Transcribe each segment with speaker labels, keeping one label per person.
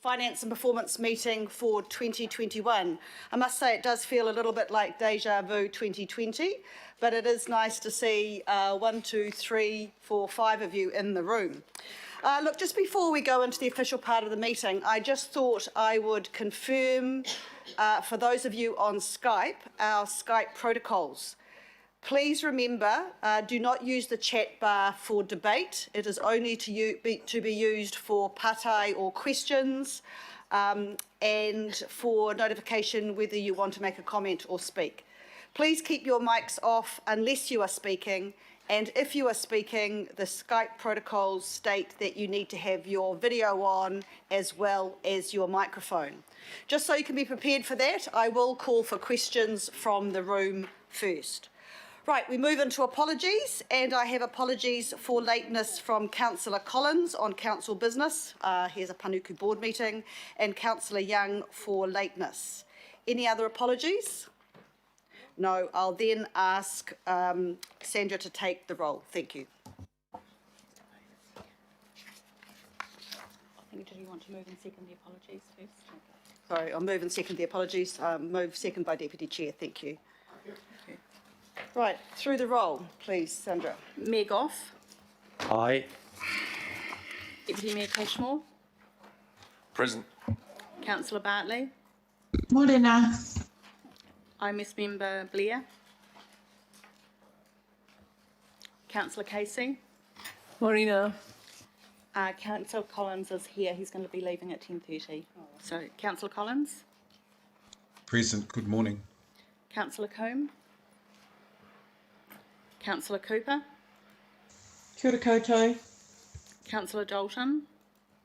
Speaker 1: Finance and Performance meeting for 2021. I must say it does feel a little bit like Deja Vu 2020, but it is nice to see 1, 2, 3, 4, 5 of you in the room. Look, just before we go into the official part of the meeting, I just thought I would confirm for those of you on Skype, our Skype protocols. Please remember, do not use the chat bar for debate. It is only to be used for patai or questions and for notification whether you want to make a comment or speak. Please keep your mics off unless you are speaking, and if you are speaking, the Skype protocols state that you need to have your video on as well as your microphone. Just so you can be prepared for that, I will call for questions from the room first. Right, we move into apologies, and I have apologies for lateness from Councillor Collins on council business. Here's a Panuku board meeting, and Councillor Young for lateness. Any other apologies? No, I'll then ask Sandra to take the roll. Thank you. Did you want to move and second the apologies first? Sorry, I'll move and second the apologies. Move second by Deputy Chair. Thank you. Right, through the roll, please, Sandra. Mayor Goff.
Speaker 2: Aye.
Speaker 1: Deputy Mayor Cashmore.
Speaker 2: Present.
Speaker 1: Councillor Bartley.
Speaker 3: Morena.
Speaker 1: IMS Member Blair. Councillor Casey.
Speaker 3: Morena.
Speaker 1: Councillor Collins is here. He's going to be leaving at 10:30. So, Councillor Collins.
Speaker 4: Present. Good morning.
Speaker 1: Councillor Combe. Councillor Cooper.
Speaker 3: Kia ora koutou.
Speaker 1: Councillor Dalton.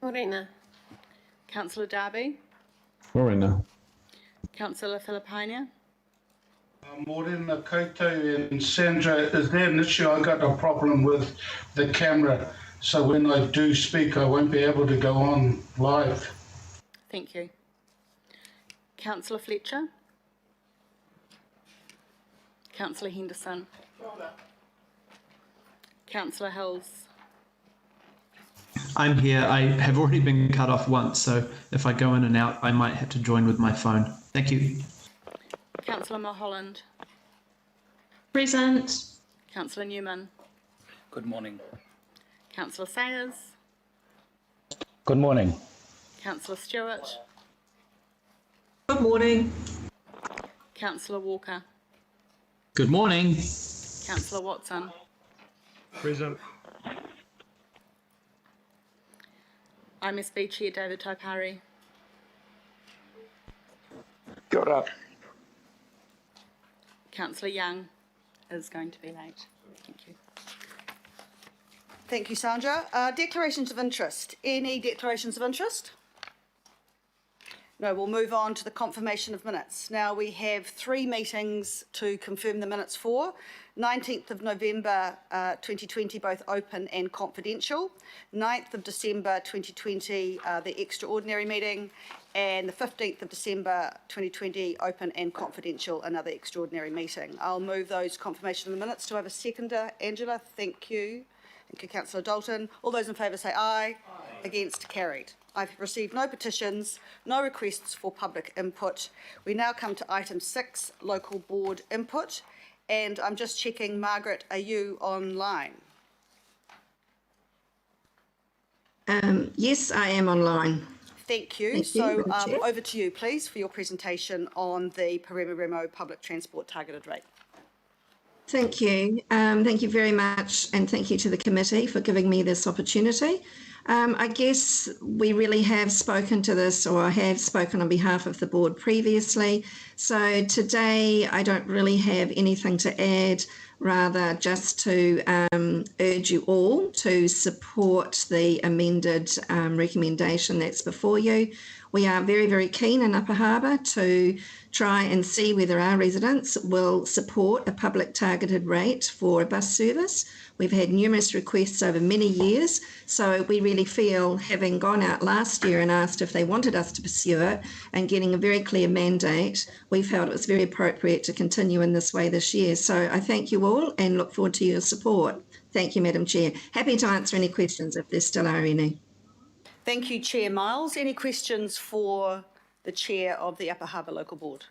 Speaker 3: Morena.
Speaker 1: Councillor Darby.
Speaker 4: Morena.
Speaker 1: Councillor Filipina.
Speaker 5: Morena koutou and Sandra, is there an issue? I got a problem with the camera, so when I do speak I won't be able to go on live.
Speaker 1: Thank you. Councillor Fletcher. Councillor Henderson. Councillor Hills.
Speaker 6: I'm here. I have already been cut off once, so if I go in and out, I might have to join with my phone. Thank you.
Speaker 1: Councillor Mulholland.
Speaker 3: Present.
Speaker 1: Councillor Newman.
Speaker 2: Good morning.
Speaker 1: Councillor Sayers.
Speaker 2: Good morning.
Speaker 1: Councillor Stewart.
Speaker 3: Good morning.
Speaker 1: Councillor Walker.
Speaker 6: Good morning.
Speaker 1: Councillor Watson.
Speaker 7: Present.
Speaker 1: IMSB Chair David Taipari.
Speaker 2: Kia ora.
Speaker 1: Councillor Young is going to be late. Thank you. Thank you, Sandra. Declarations of interest. Any declarations of interest? No, we'll move on to the confirmation of minutes. Now we have 3 meetings to confirm the minutes for. 19th of November 2020, both open and confidential. 9th of December 2020, the extraordinary meeting. And the 15th of December 2020, open and confidential, another extraordinary meeting. I'll move those confirmation of the minutes. Do I have a seconder? Angela, thank you. Thank you, Councillor Dalton. All those in favour say aye. Aye. Against, carried. I've received no petitions, no requests for public input. We now come to item 6, local board input. And I'm just checking, Margaret, are you online?
Speaker 8: Yes, I am online.
Speaker 1: Thank you.
Speaker 8: Thank you,
Speaker 1: so over to you, please, for your presentation on the Parema Remo public transport targeted rate.
Speaker 8: Thank you. Thank you very much, and thank you to the committee for giving me this opportunity. I guess we really have spoken to this, or I have spoken on behalf of the board previously. So today I don't really have anything to add, rather just to urge you all to support the amended recommendation that's before you. We are very, very keen in Upper Harbour to try and see whether our residents will support a public targeted rate for a bus service. We've had numerous requests over many years, so we really feel, having gone out last year and asked if they wanted us to pursue it and getting a very clear mandate, we felt it was very appropriate to continue in this way this year. So I thank you all and look forward to your support. Thank you, Madam Chair. Happy to answer any questions if there still are any.
Speaker 1: Thank you, Chair Miles. Any questions for the Chair of the Upper Harbour Local Board?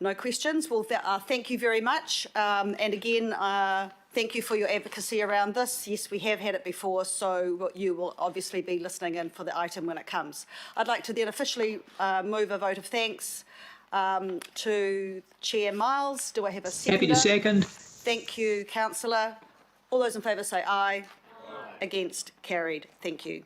Speaker 1: No questions? Well, thank you very much. And again, thank you for your advocacy around this. Yes, we have had it before, so you will obviously be listening in for the item when it comes. I'd like to then officially move a vote of thanks to Chair Miles. Do I have a seconder?
Speaker 7: Happy to second.
Speaker 1: Thank you, Councillor. All those in favour say aye. Against, carried. Thank you.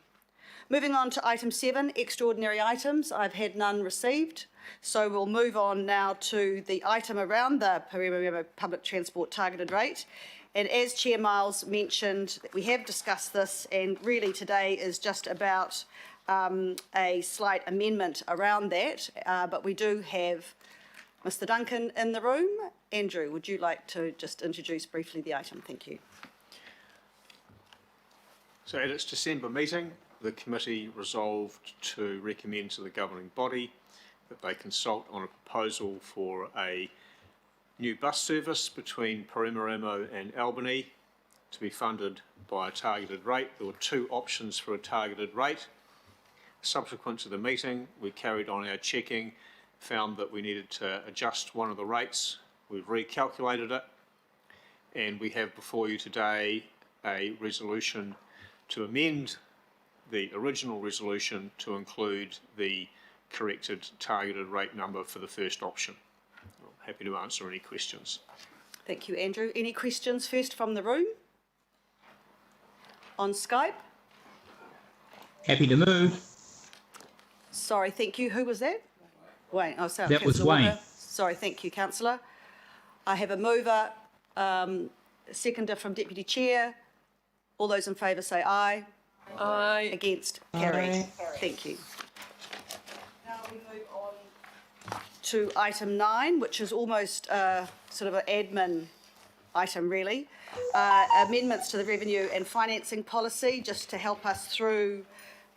Speaker 1: Moving on to item 7, extraordinary items. I've had none received. So we'll move on now to the item around the Palermo public transport targeted rate. And as Chair Miles mentioned, we have discussed this, and really today is just about a slight amendment around that. But we do have Mr. Duncan in the room. Andrew, would you like to just introduce briefly the item? Thank you.
Speaker 9: So at its December meeting, the committee resolved to recommend to the governing body that they consult on a proposal for a new bus service between Palermo and Albany to be funded by a targeted rate. There were 2 options for a targeted rate. Subsequent to the meeting, we carried on our checking, found that we needed to adjust one of the rates. We've recalculated it, and we have before you today a resolution to amend the original resolution to include the corrected targeted rate number for the first option. I'm happy to answer any questions.
Speaker 1: Thank you, Andrew. Any questions first from the room? On Skype?
Speaker 7: Happy to move.
Speaker 1: Sorry, thank you. Who was that? Wayne. Oh, sorry.
Speaker 7: That was
Speaker 1: Councillor
Speaker 7: Wayne.
Speaker 1: Walker. Sorry, thank you, Councillor. I have a mover, seconder from Deputy Chair. All those in favour say aye.
Speaker 3: Aye.
Speaker 1: Against, carried.
Speaker 3: Aye.
Speaker 1: Thank you. Now we move on to item 9, which is almost sort of an admin item, really. Amendments to the revenue and financing policy, just to help us through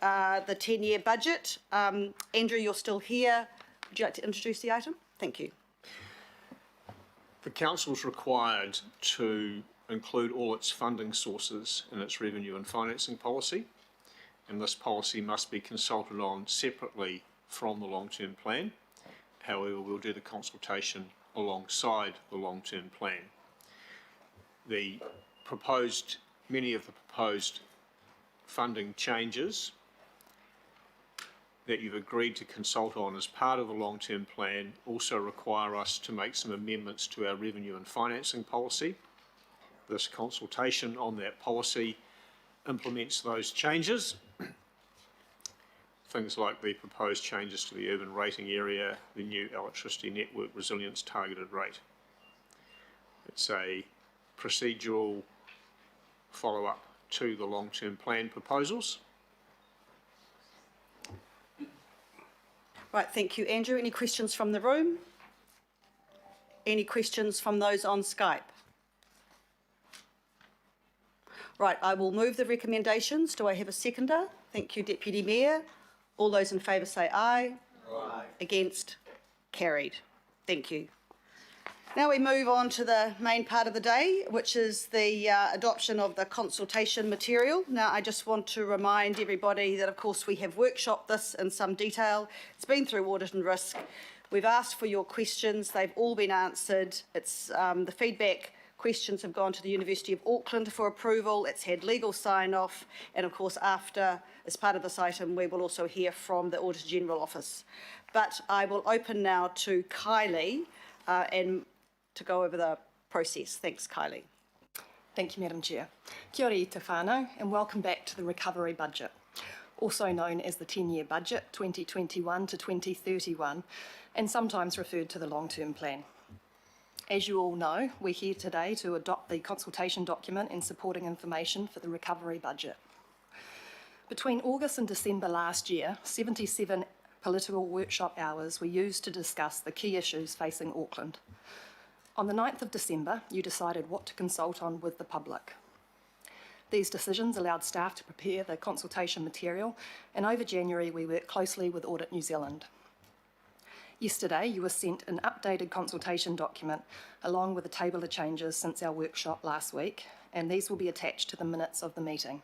Speaker 1: the 10-year budget. Andrew, you're still here. Would you like to introduce the item? Thank you.
Speaker 9: The council is required to include all its funding sources in its revenue and financing policy, and this policy must be consulted on separately from the long-term plan. However, we'll do the consultation alongside the long-term plan. Many of the proposed funding changes that you've agreed to consult on as part of the long-term plan also require us to make some amendments to our revenue and financing policy. This consultation on that policy implements those changes. Things like the proposed changes to the urban rating area, the new electricity network resilience targeted rate. It's a procedural follow-up to the long-term plan proposals.
Speaker 1: Right, thank you, Andrew. Any questions from the room? Any questions from those on Skype? Right, I will move the recommendations. Do I have a seconder? Thank you, Deputy Mayor. All those in favour say aye. Aye. Against? Carried. Thank you. Now we move on to the main part of the day, which is the adoption of the consultation material. Now, I just want to remind everybody that, of course, we have workshopped this in some detail. It's been through audit and risk. We've asked for your questions. They've all been answered. It's the feedback questions have gone to the University of Auckland for approval. It's had legal sign-off. And, of course, after, as part of this item, we will also hear from the Auditor General Office. But I will open now to Kylie and to go over the process. Thanks, Kylie.
Speaker 10: Thank you, Madam Chair. Kia ora i te whānau, and welcome back to the Recovery Budget, also known as the 10-year budget, 2021 to 2031, and sometimes referred to the long-term plan. As you all know, we're here today to adopt the consultation document and supporting information for the Recovery Budget. Between August and December last year, 77 political workshop hours were used to discuss the key issues facing Auckland. On the 9th of December, you decided what to consult on with the public. These decisions allowed staff to prepare the consultation material, and over January we worked closely with Audit New Zealand. Yesterday, you were sent an updated consultation document along with a table of changes since our workshop last week, and these will be attached to the minutes of the meeting.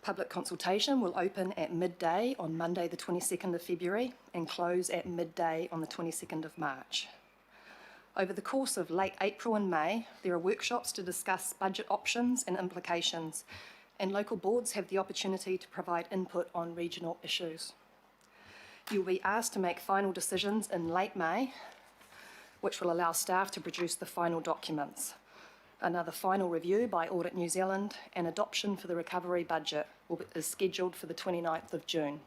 Speaker 10: Public consultation will open at midday on Monday the 22nd of February and close at midday on the 22nd of March. Over the course of late April and May, there are workshops to discuss budget options and implications, and local boards have the opportunity to provide input on regional issues. You will be asked to make final decisions in late May, which will allow staff to produce the final documents. Another final review by Audit New Zealand and adoption for the recovery budget is scheduled for the 29th of June.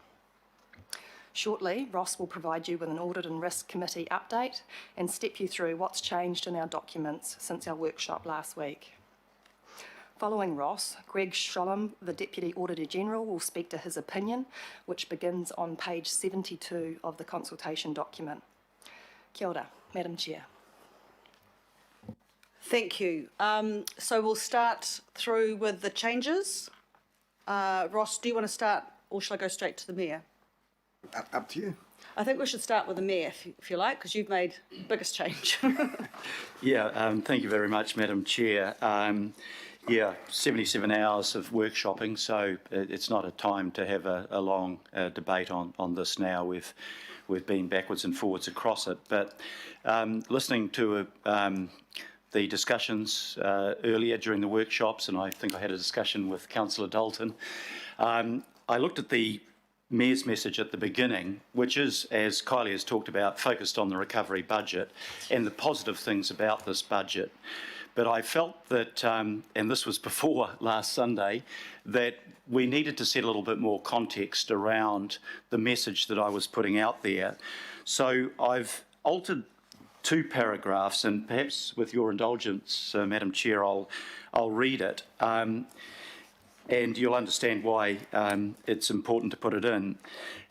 Speaker 10: Shortly, Ross will provide you with an Audit and Risk Committee update and step you through what's changed in our documents since our workshop last week. Following Ross, Greg Sholem, the Deputy Auditor General, will speak to his opinion, which begins on page 72 of the consultation document. Kia ora, Madam Chair.
Speaker 1: Thank you. So we'll start through with the changes. Ross, do you want to start, or shall I go straight to the Mayor?
Speaker 11: Up to you.
Speaker 1: I think we should start with the Mayor, if you like, because you've made the biggest change.
Speaker 2: Thank you very much, Madam Chair. 77 hours of workshopping, so it's not a time to have a long debate on this now. We've been backwards and forwards across it, but listening to the discussions earlier during the workshops, and I think I had a discussion with Councillor Dalton, I looked at the Mayor's message at the beginning, which is, as Kylie has talked about, focused on the recovery budget and the positive things about this budget. But I felt that, and this was before last Sunday, that we needed to set a little bit more context around the message that I was putting out there. So I've altered two paragraphs, and perhaps with your indulgence, Madam Chair, I'll read it. And you'll understand why it's important to put it in.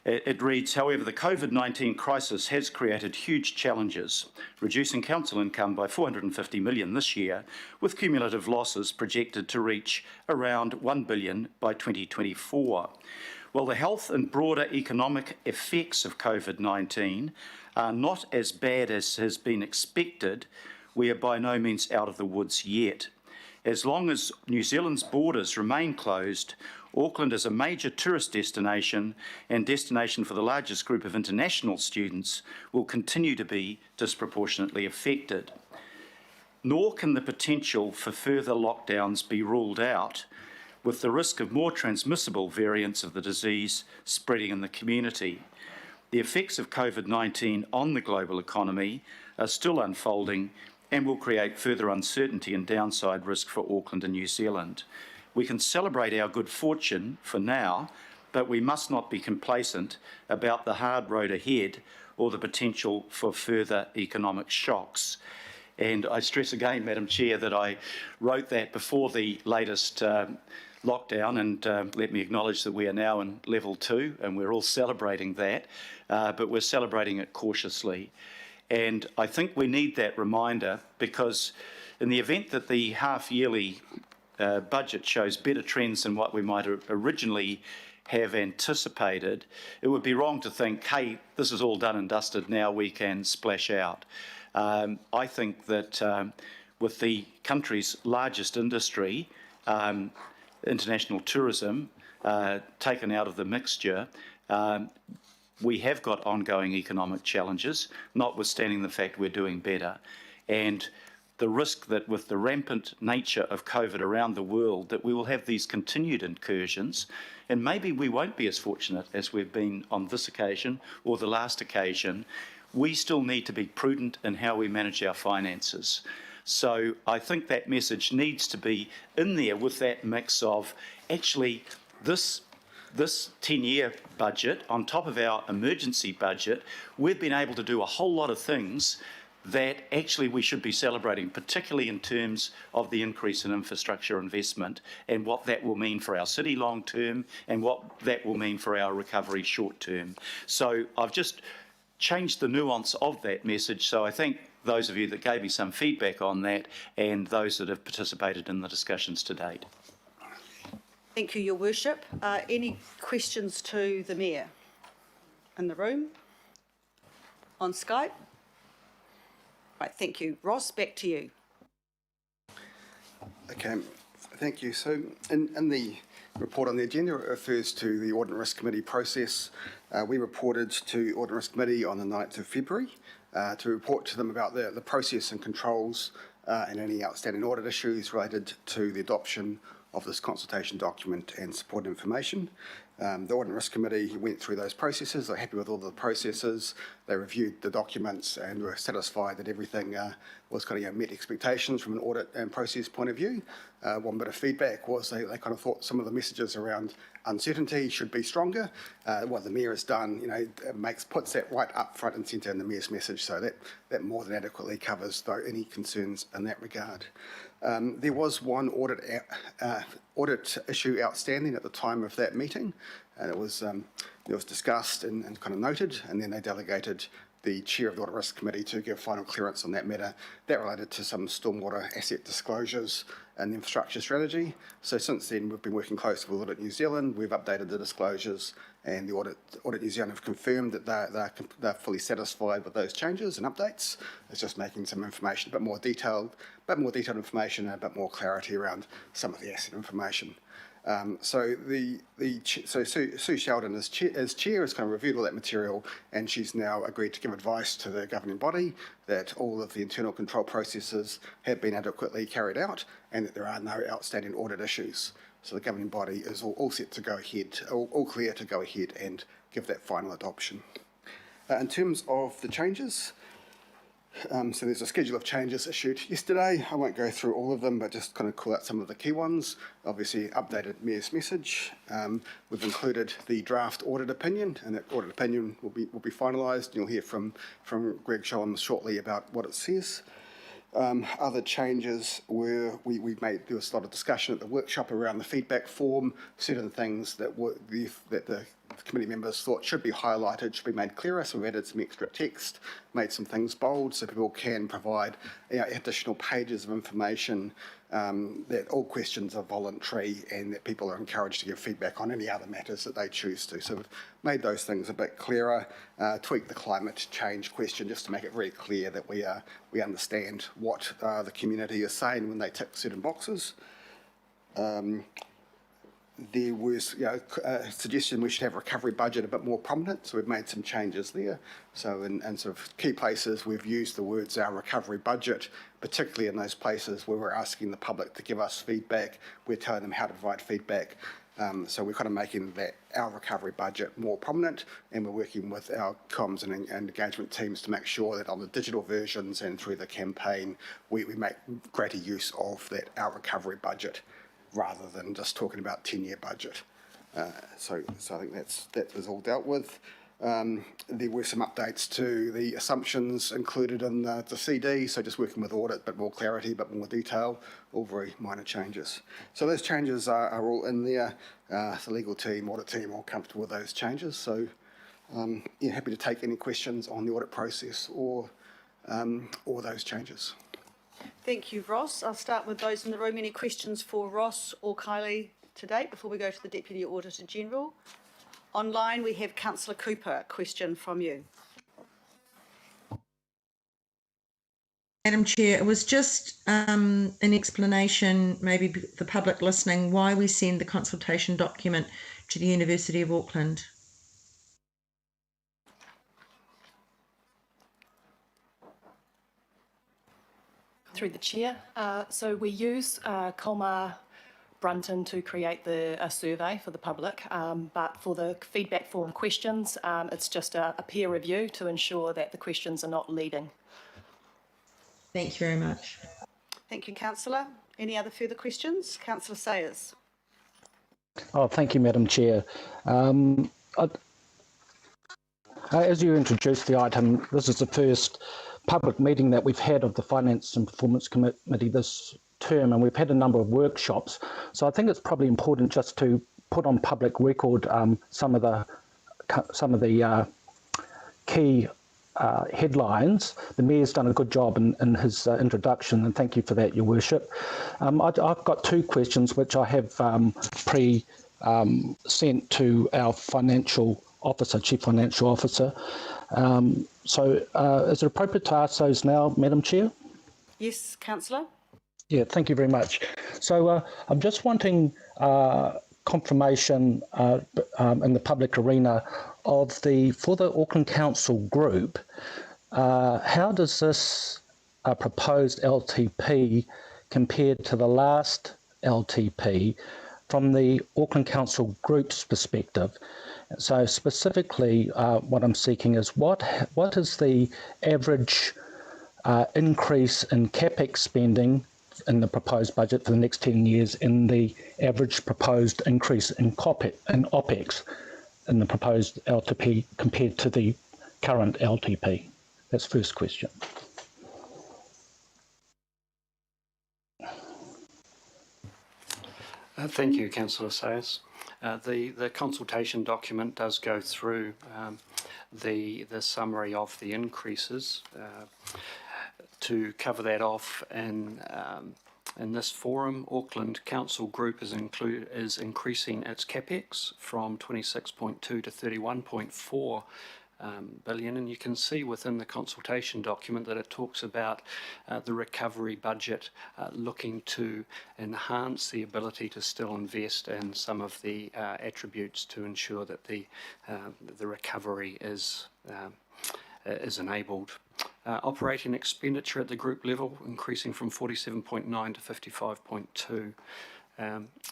Speaker 2: It reads, however, the COVID-19 crisis has created huge challenges, reducing council income by $450 million this year, with cumulative losses projected to reach around $1 billion by 2024. While the health and broader economic effects of COVID-19 are not as bad as has been expected, we are by no means out of the woods yet. As long as New Zealand's borders remain closed, Auckland is a major tourist destination and destination for the largest group of international students will continue to be disproportionately affected. Nor can the potential for further lockdowns be ruled out, with the risk of more transmissible variants of the disease spreading in the community. The effects of COVID-19 on the global economy are still unfolding and will create further uncertainty and downside risk for Auckland and New Zealand. We can celebrate our good fortune for now, but we must not be complacent about the hard road ahead or the potential for further economic shocks. And I stress again, Madam Chair, that I wrote that before the latest lockdown, and let me acknowledge that we are now in level 2 and we're all celebrating that, but we're celebrating it cautiously. And I think we need that reminder because in the event that the half-yearly budget shows better trends than what we might originally have anticipated, it would be wrong to think, hey, this is all done and dusted, now we can splash out. I think that with the country's largest industry, international tourism, taken out of the mixture, we have got ongoing economic challenges, notwithstanding the fact we're doing better. And the risk that with the rampant nature of COVID around the world, that we will have these continued incursions, and maybe we won't be as fortunate as we've been on this occasion or the last occasion. We still need to be prudent in how we manage our finances. So I think that message needs to be in there with that mix of actually this 10-year budget, on top of our emergency budget, we've been able to do a whole lot of things that actually we should be celebrating, particularly in terms of the increase in infrastructure investment and what that will mean for our city long term and what that will mean for our recovery short term. So I've just changed the nuance of that message. So I thank those of you that gave me some feedback on that and those that have participated in the discussions to date.
Speaker 1: Thank you, Your Worship. Any questions to the Mayor in the room? on Skype? Right, thank you. Ross, back to you.
Speaker 11: Okay, thank you. So in the report on the agenda, it refers to the Audit and Risk Committee process. We reported to Audit and Risk Committee on the 9th of February to report to them about the process and controls and any outstanding audit issues related to the adoption of this consultation document and support information. The Audit and Risk Committee went through those processes. They're happy with all the processes. They reviewed the documents and were satisfied that everything was kind of met expectations from an audit and process point of view. One bit of feedback was they kind of thought some of the messages around uncertainty should be stronger. What the Mayor has done, puts that right up front and centre in the Mayor's message, so that more than adequately covers any concerns in that regard. There was one audit issue outstanding at the time of that meeting, and it was discussed and kind of noted, and then they delegated the Chair of the Audit Risk Committee to give final clearance on that matter. That related to some stormwater asset disclosures and infrastructure strategy. So since then, we've been working closely with Audit New Zealand. We've updated the disclosures, and the Audit New Zealand have confirmed that they're fully satisfied with those changes and updates. It's just making some information a bit more detailed information and a bit more clarity around some of the asset information. So Sue Sheldon as chair has kind of reviewed all that material, and she's now agreed to give advice to the governing body that all of the internal control processes have been adequately carried out and that there are no outstanding audit issues. So the governing body is all set to go ahead, all clear to go ahead and give that final adoption. In terms of the changes, so there's a schedule of changes issued yesterday. I won't go through all of them, but just kind of call out some of the key ones. Obviously, updated Mayor's message. We've included the draft audit opinion, and that audit opinion will be finalised. You'll hear from Greg Sholem shortly about what it says. Other changes were there was a lot of discussion at the workshop around the feedback form. Certain things that the committee members thought should be highlighted, should be made clearer, so we've added some extra text, made some things bold so people can provide additional pages of information, that all questions are voluntary and that people are encouraged to give feedback on any other matters that they choose to. So we've made those things a bit clearer, tweaked the climate change question just to make it very clear that we understand what the community is saying when they tick certain boxes. There was a suggestion we should have recovery budget a bit more prominent, so we've made some changes there. So in sort of key places, we've used the words our recovery budget, particularly in those places where we're asking the public to give us feedback. We're telling them how to provide feedback. So we're kind of making that our recovery budget more prominent, and we're working with our comms and engagement teams to make sure that on the digital versions and through the campaign, we make greater use of that our recovery budget, rather than just talking about 10-year budget. So I think that was all dealt with. There were some updates to the assumptions included in the CD, so just working with audit, but more clarity, but more detail, all very minor changes. So those changes are all in there. The legal team, audit team, all comfortable with those changes. So happy to take any questions on the audit process or those changes.
Speaker 1: Thank you, Ross. I'll start with those in the room. Any questions for Ross or Kylie to date before we go to the Deputy Auditor General? Online, we have Councillor Cooper. A question from you.
Speaker 12: Madam Chair, it was just an explanation, maybe the public listening, why we send the consultation document to the University of Auckland.
Speaker 10: Through the chair. So we use Colmar Brunton to create a survey for the public, but for the feedback form questions, it's just a peer review to ensure that the questions are not leading.
Speaker 12: Thank you very much.
Speaker 1: Thank you, Councillor. Any other further questions? Councillor Sayers.
Speaker 13: Oh, thank you, Madam Chair. As you introduced the item, this is the first public meeting that we've had of the Finance and Performance Committee this term, and we've had a number of workshops. So I think it's probably important just to put on public record some of the key headlines. The Mayor's done a good job in his introduction, and thank you for that, Your Worship. I've got two questions which I have sent to our financial Officer, Chief Financial Officer. Is it appropriate to ask those now, Madam Chair?
Speaker 1: Yes, councillor.
Speaker 13: Yeah, thank you very much. So I'm just wanting confirmation in the public arena of for the Auckland Council group, how does this proposed LTP compare to the last LTP from the Auckland Council group's perspective? So specifically, what I'm seeking is what is the average increase in Capex spending in the proposed budget for the next 10 years in the average proposed increase in OPEX in the proposed LTP compared to the current LTP? That's the first question.
Speaker 2: Thank you, Councillor Sayers. The consultation document does go through the summary of the increases. To cover that off, in this forum, Auckland Council Group is increasing its Capex from 26.2 to 31.4 billion, and you can see within the consultation document that it talks about the recovery budget looking to enhance the ability to still invest in some of the attributes to ensure that the recovery is enabled. Operating expenditure at the group level increasing from 47.9 to 55.2.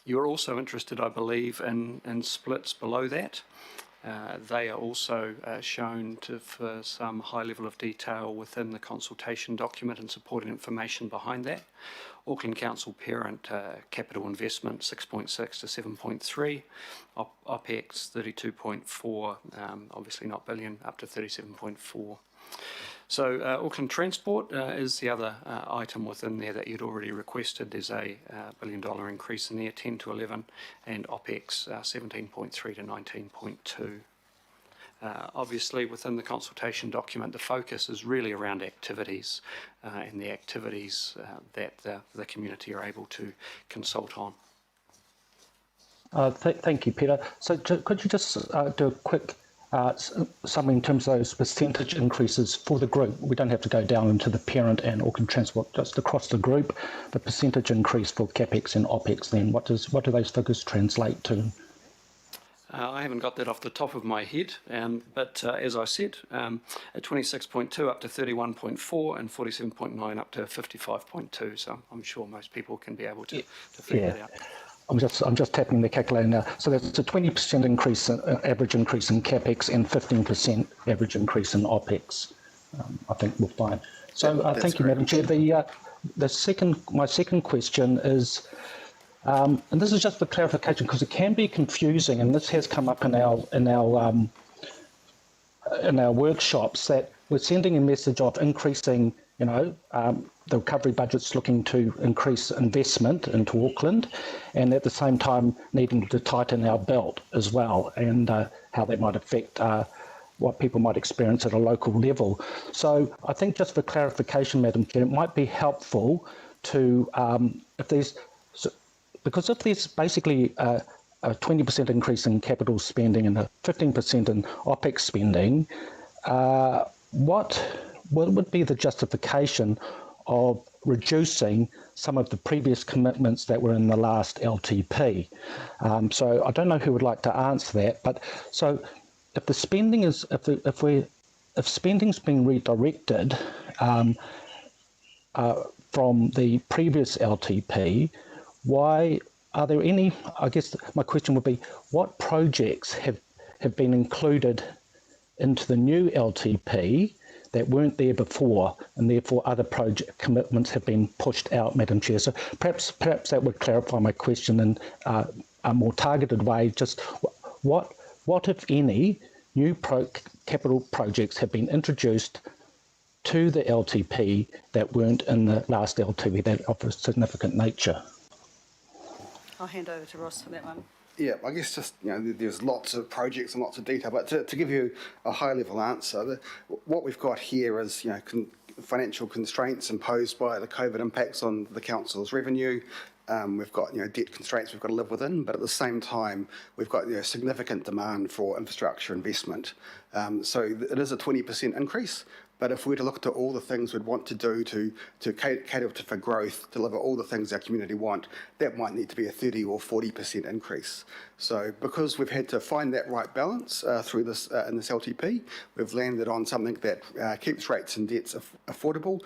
Speaker 2: You're also interested, I believe, in splits below that. They are also shown for some high level of detail within the consultation document and supporting information behind that. Auckland Council parent capital investment 6.6 to 7.3, OPEX 32.4, obviously not billion, up to 37.4. So Auckland Transport is the other item within there that you'd already requested. There's a $1 billion increase in there, 10 to 11, and OPEX 17.3 to 19.2. Obviously, within the consultation document, the focus is really around activities and the activities that the community are able to consult on.
Speaker 13: Thank you, Peter. So could you just do a quick summary in terms of those percentage increases for the group? We don't have to go down into the parent and Auckland Transport, just across the group. The percentage increase for Capex and OPEX, then what do those figures translate to?
Speaker 2: I haven't got that off the top of my head, but as I said, at 26.2 up to 31.4 and 47.9 up to 55.2. So I'm sure most people can be able to figure that out.
Speaker 13: I'm just tapping the calculator now. So that's a 20% increase, average increase in Capex, and 15% average increase in OPEX. I think we'll find. So thank you, Madam Chair. My second question is, and this is just for clarification because it can be confusing, and this has come up in our workshops, that we're sending a message of increasing, the recovery budget's looking to increase investment into Auckland, and at the same time needing to tighten our belt as well, and how that might affect what people might experience at a local level. So I think just for clarification, Madam Chair, it might be helpful to, because if there's basically a 20% increase in capital spending and a 15% in OPEX spending, what would be the justification of reducing some of the previous commitments that were in the last LTP? So I don't know who would like to answer that, but so if the spending is, if spending's being redirected from the previous LTP, why are there any? I guess my question would be, what projects have been included into the new LTP that weren't there before, and therefore other project commitments have been pushed out, Madam Chair? So perhaps that would clarify my question in a more targeted way. Just what if any, new capital projects have been introduced to the LTP that weren't in the last LTP, that of a significant nature?
Speaker 1: I'll hand over to Ross for that one.
Speaker 11: Yeah, I guess just, there's lots of projects and lots of detail, but to give you a high-level answer, what we've got here is, financial constraints imposed by the COVID impacts on the council's revenue, We've got debt constraints we've got to live within, but at the same time we've got significant demand for infrastructure investment. So it is a 20% increase. But if we were to look at all the things we'd want to do to cater for growth, deliver all the things our community want, that might need to be a 30 or 40% increase. So because we've had to find that right balance through this in this LTP, we've landed on something that keeps rates and debts affordable,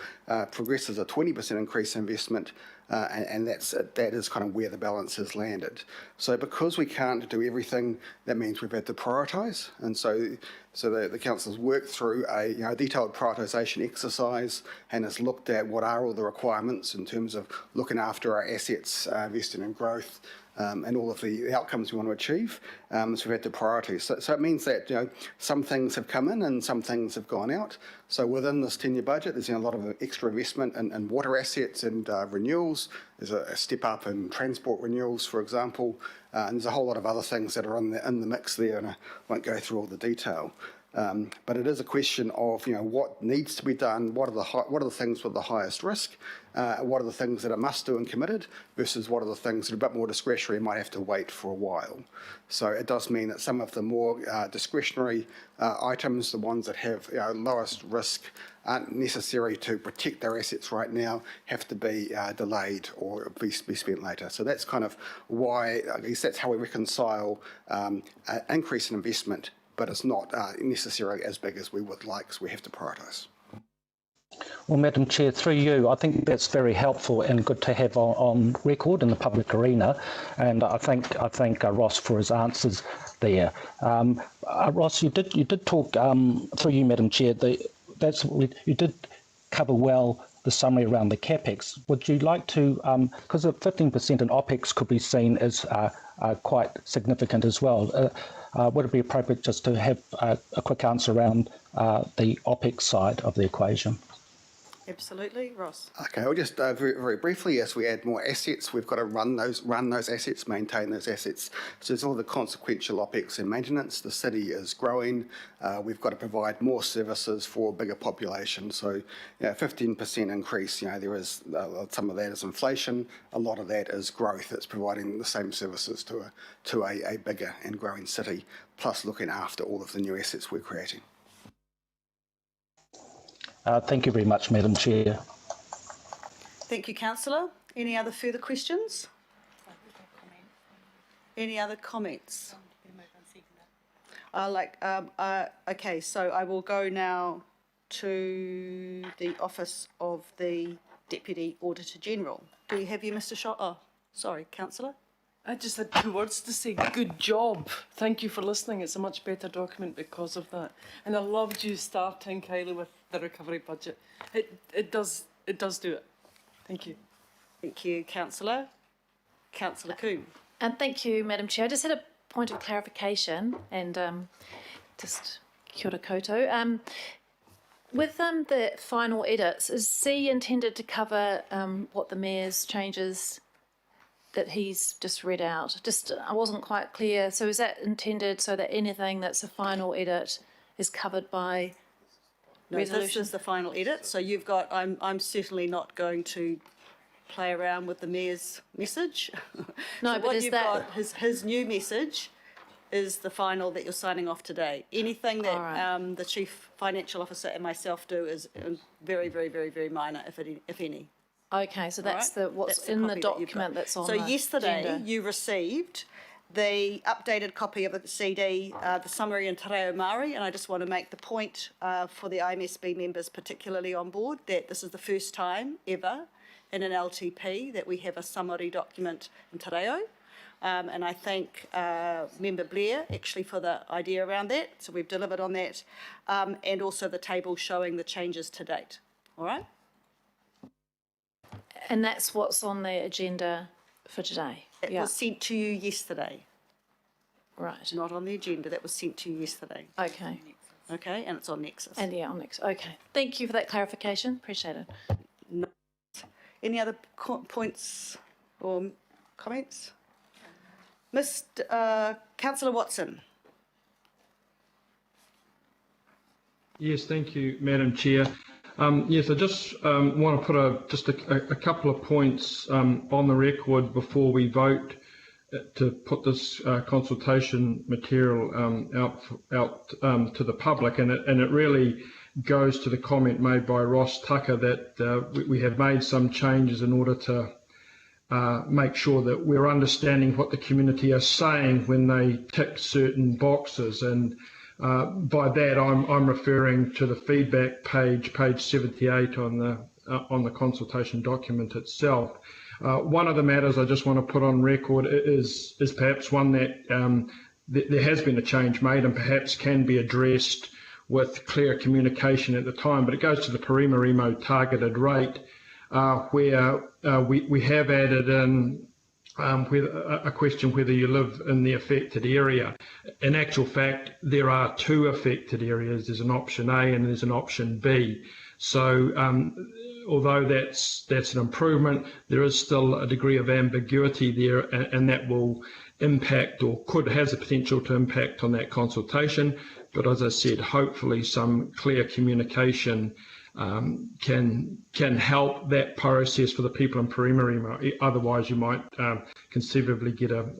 Speaker 11: progresses a 20% increase in investment, and that is kind of where the balance has landed. So because we can't do everything, that means we've had to prioritise, and so the council's worked through a detailed prioritisation exercise and has looked at what are all the requirements in terms of looking after our assets, investing in growth, and all of the outcomes we want to achieve. So we've had to prioritise. So it means that some things have come in and some things have gone out. So within this 10-year budget, there's a lot of extra investment in water assets and renewals. There's a step up in transport renewals, for example, and there's a whole lot of other things that are in the mix there, and I won't go through all the detail. But it is a question of what needs to be done, what are the things with the highest risk, what are the things that are must do and committed, versus what are the things that are a bit more discretionary and might have to wait for a while. So it does mean that some of the more discretionary items, the ones that have lowest risk, aren't necessary to protect our assets right now, have to be delayed or be spent later. So that's kind of why, I guess that's how we reconcile an increase in investment, but it's not necessarily as big as we would like, so we have to prioritise.
Speaker 13: Well, Madam Chair, through you, I think that's very helpful and good to have on record in the public arena, and I thank Ross for his answers there. Ross, you did talk through you, Madam Chair. You did cover well the summary around the Capex. Would you like to, because 15% in OPEX could be seen as quite significant as well. Would it be appropriate just to have a quick answer around the OPEX side of the equation?
Speaker 1: Absolutely, Ross.
Speaker 11: Okay, I'll just very, very briefly, as we add more assets, we've got to run those assets, maintain those assets. So there's all the consequential OPEX and maintenance. The city is growing. We've got to provide more services for a bigger population. So 15% increase, there is some of that is inflation. A lot of that is growth. It's providing the same services to a bigger and growing city, plus looking after all of the new assets we're creating.
Speaker 13: Thank you very much, Madam Chair.
Speaker 1: Thank you, Councillor. Any other further questions? Any other comments? Okay, so I will go now to the Office of the Deputy Auditor General. Do we have you, Mr. Shaw? Oh, sorry, Councillor.
Speaker 3: I just had 2 words to say. Good job. Thank you for listening. It's a much better document because of that. And I loved you starting, Kylie, with the recovery budget. It does do it. Thank you.
Speaker 1: Thank you, Councillor. Councillor Coombe.
Speaker 14: And thank you, Madam Chair. I just had a point of clarification and just kia ora koutou. With the final edits, is C intended to cover what the Mayor's changes that he's just read out? I wasn't quite clear. So is that intended so that anything that's a final edit is covered by resolution?
Speaker 1: This is the final edit. So you've got, I'm certainly not going to play around with the Mayor's message.
Speaker 14: No,
Speaker 1: so
Speaker 14: but
Speaker 1: what
Speaker 14: is
Speaker 1: you've
Speaker 14: that...
Speaker 1: got, his new message is the final that you're signing off today. Anything that the Chief Financial Officer and myself do is very, very, very, very minor, if any.
Speaker 14: Okay, so that's what's in the document that's on the agenda. So
Speaker 1: yesterday you received the updated copy of the CD, the summary in Te Reo Māori, and I just want to make the point for the IMSB members particularly on board that this is the first time ever in an LTP that we have a summary document in Te Reo. And I thank Member Blair actually for the idea around that. So we've delivered on that, and also the table showing the changes to date. All right?
Speaker 14: And that's what's on the agenda for today?
Speaker 1: It was sent to you yesterday.
Speaker 14: Right.
Speaker 1: Not on the agenda, that was sent to you yesterday.
Speaker 14: Okay.
Speaker 1: Okay, and it's on Nexus.
Speaker 14: And on Nexus, okay. Thank you for that clarification, appreciate it.
Speaker 1: No. Any other points or comments? Councillor Watson.
Speaker 6: Yes, thank you, Madam Chair.
Speaker 15: Yes, I just want to put just a couple of points on the record before we vote to put this consultation material out to the public, and it really goes to the comment made by Ross Tucker that we have made some changes in order to make sure that we're understanding what the community are saying when they tick certain boxes. And by that, I'm referring to the feedback page 78 on the consultation document itself. One of the matters I just want to put on record is perhaps one that there has been a change made and perhaps can be addressed with clear communication at the time, but it goes to the Parimorimo targeted rate, where we have added in a question whether you live in the affected area. In actual fact, there are two affected areas. There's an option A and there's an option B. So although that's an improvement, there is still a degree of ambiguity there, and that will impact or has the potential to impact on that consultation. But as I said, hopefully some clear communication can help that process for the people in Parimorimo. Otherwise, you might conceivably get a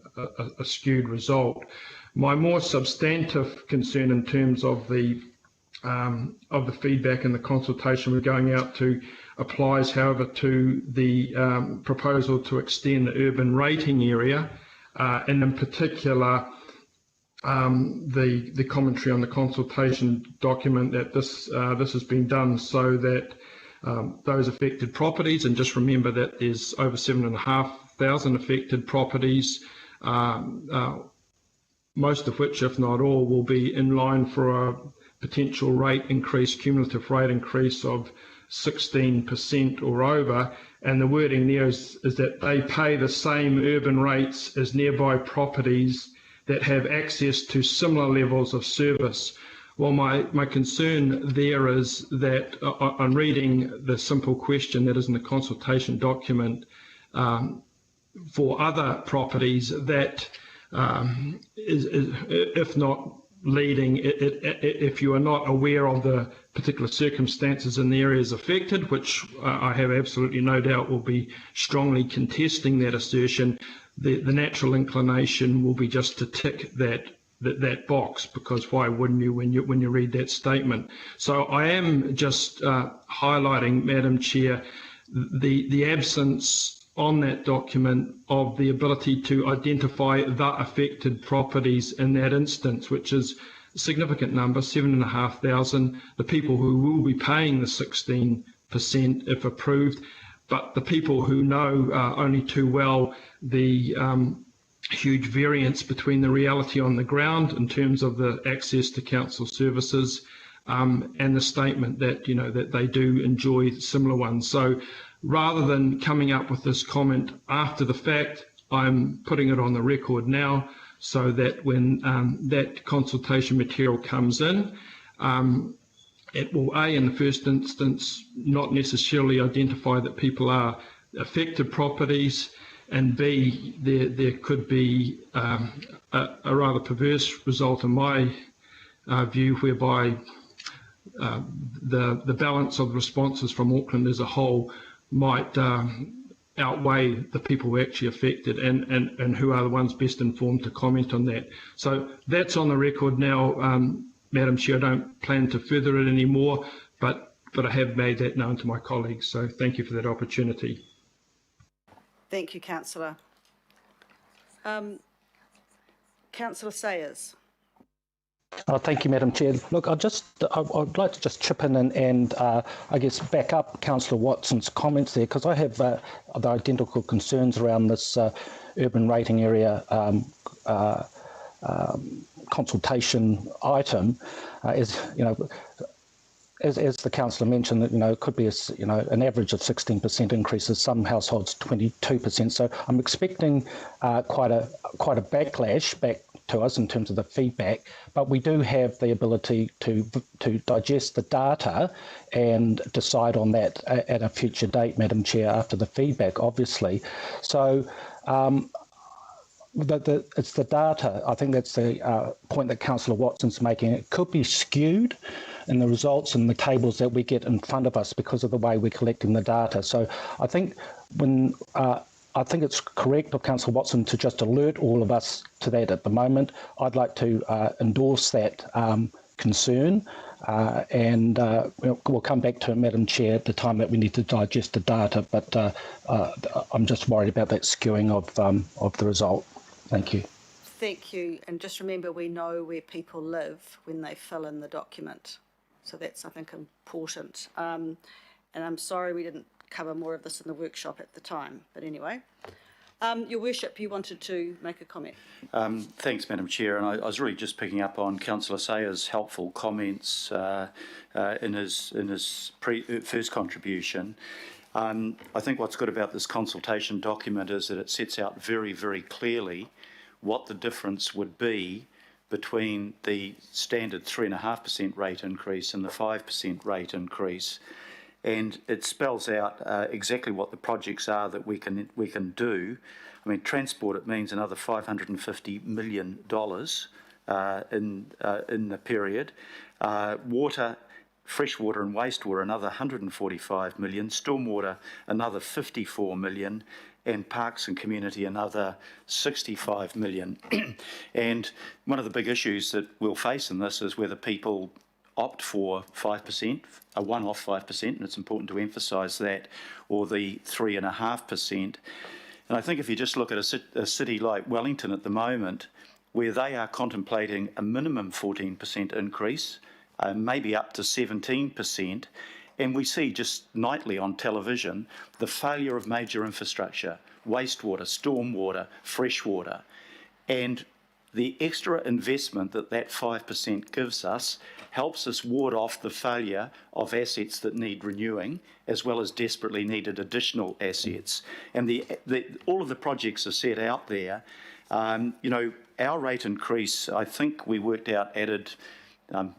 Speaker 15: skewed result. My more substantive concern in terms of the feedback and the consultation we're going out to applies, however, to the proposal to extend the urban rating area, and in particular the commentary on the consultation document that this has been done so that those affected properties, and just remember that there's over 7,500 affected properties, most of which, if not all, will be in line for a potential rate increase, cumulative rate increase of 16% or over, and the wording there is that they pay the same urban rates as nearby properties that have access to similar levels of service. Well, my concern there is that on reading the simple question that is in the consultation document for other properties, that is, if not leading, if you are not aware of the particular circumstances in the areas affected, which I have absolutely no doubt will be strongly contesting that assertion, the natural inclination will be just to tick that box, because why wouldn't you when you read that statement? So I am just highlighting, Madam Chair, the absence on that document of the ability to identify the affected properties in that instance, which is a significant number, 7,500, the people who will be paying the 16% if approved, but the people who know only too well the huge variance between the reality on the ground in terms of the access to council services and the statement that, you know, that they do enjoy similar ones. So rather than coming up with this comment after the fact, I'm putting it on the record now so that when that consultation material comes in, it will, A, in the first instance, not necessarily identify that people are affected properties, and B, there could be a rather perverse result in my view, whereby the balance of responses from Auckland as a whole might outweigh the people who are actually affected and who are the ones best informed to comment on that. So that's on the record now, Madam Chair. I don't plan to further it anymore, but I have made that known to my colleagues. So thank you for that opportunity.
Speaker 1: Thank you, Councillor. Councillor Sayers.
Speaker 13: Thank you, Madam Chair. Look, I'd like to just chip in and I guess back up Councillor Watson's comments there, because I have the identical concerns around this urban rating area consultation item. As you know, as the councillor mentioned, that it could be an average of 16% increases, some households 22%. So I'm expecting quite a backlash back to us in terms of the feedback, but we do have the ability to digest the data and decide on that at a future date, Madam Chair, after the feedback, obviously. So it's the data. I think that's the point that Councillor Watson's making. It could be skewed in the results and the tables that we get in front of us because of the way we're collecting the data. So I think I think it's correct of Councillor Watson to just alert all of us to that at the moment. I'd like to endorse that concern, and we'll come back to it, Madam Chair, at the time that we need to digest the data, but I'm just worried about that skewing of the result. Thank you.
Speaker 1: Thank you. And just remember, we know where people live when they fill in the document. So that's, I think, important. And I'm sorry we didn't cover more of this in the workshop at the time. But anyway, Your Worship, you wanted to make a comment.
Speaker 2: Thanks, Madam Chair. And I was really just picking up on Councillor Sayer's helpful comments in his first contribution. I think what's good about this consultation document is that it sets out very, very clearly what the difference would be between the standard 3.5% rate increase and the 5% rate increase. And it spells out exactly what the projects are that we can do. I mean, transport, it means another $550 million in the period. Water, freshwater and wastewater, another 145 million. Stormwater, another 54 million. And parks and community, another 65 million. And one of the big issues that we'll face in this is whether people opt for 5%, a one-off 5%, and it's important to emphasise that, or the 3.5%. And I think if you just look at a city like Wellington at the moment, where they are contemplating a minimum 14% increase, maybe up to 17%, and we see just nightly on television the failure of major infrastructure, wastewater, stormwater, freshwater, and the extra investment that 5% gives us helps us ward off the failure of assets that need renewing, as well as desperately needed additional assets. And all of the projects are set out there. You know, our rate increase, I think we worked out, added,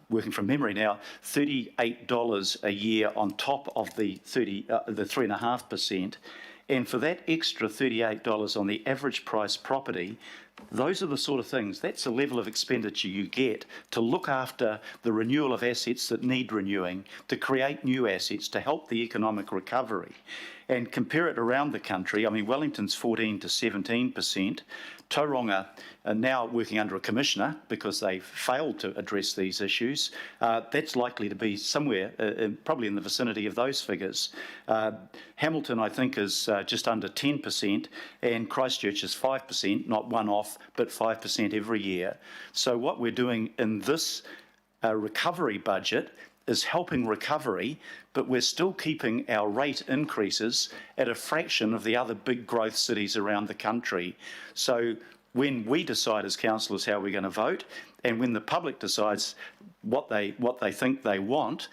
Speaker 2: working from memory now, $38 a year on top of the 3.5%. And for that extra $38 on the average price property, those are the sort of things, that's the level of expenditure you get to look after the renewal of assets that need renewing, to create new assets, to help the economic recovery. And compare it around the country. I mean, Wellington's 14 to 17%. Tauranga are now working under a commissioner because they failed to address these issues. That's likely to be somewhere, probably in the vicinity of those figures. Hamilton, I think, is just under 10%, and Christchurch is 5%, not one off, but 5% every year. So what we're doing in this recovery budget is helping recovery, but we're still keeping our rate increases at a fraction of the other big growth cities around the country. So when we decide as councillors how we're going to vote, and when the public decides what they think they want,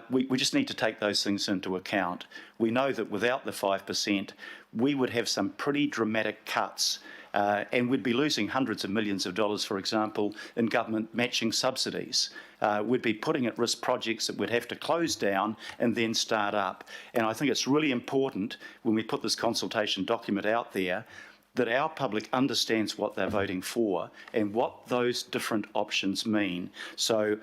Speaker 2: we just need to take those things into account. We know that without the 5%, we would have some pretty dramatic cuts, and we'd be losing hundreds of millions of dollars, for example, in government matching subsidies. We'd be putting at risk projects that we'd have to close down and then start up. And I think it's really important when we put this consultation document out there that our public understands what they're voting for and what those different options mean. So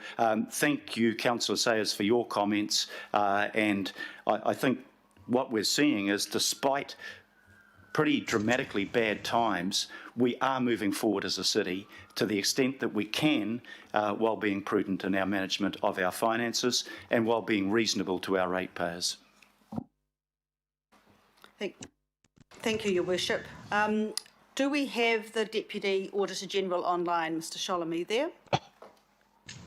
Speaker 2: thank you, Councillor Sayers, for your comments. And I think what we're seeing is, despite pretty dramatically bad times, we are moving forward as a city to the extent that we can, while being prudent in our management of our finances and while being reasonable to our ratepayers.
Speaker 1: Thank you, Your Worship. Do we have the Deputy Auditor General online, Mr. Sholem? Are you there?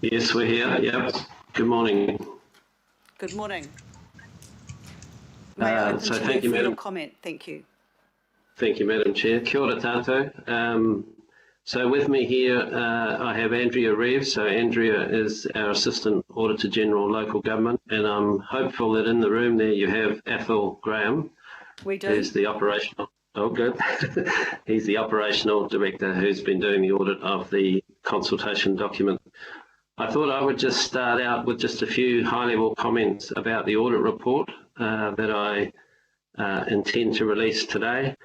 Speaker 16: Yes, we're here. Yep. Good morning.
Speaker 1: Good morning. May I open
Speaker 16: so
Speaker 1: to
Speaker 16: thank you,
Speaker 1: for your
Speaker 16: Madam.
Speaker 1: comment? Thank you.
Speaker 16: Thank you, Madam Chair. Kia ora tātou. So with me here, I have Andrea Reeves. So Andrea is our Assistant Auditor General Local Government, and I'm hopeful that in the room there you have Athol Graham.
Speaker 1: We do.
Speaker 16: Who's the operational, oh good. He's the operational director who's been doing the audit of the consultation document. I thought I would just start out with just a few high-level comments about the audit report that I intend to release today.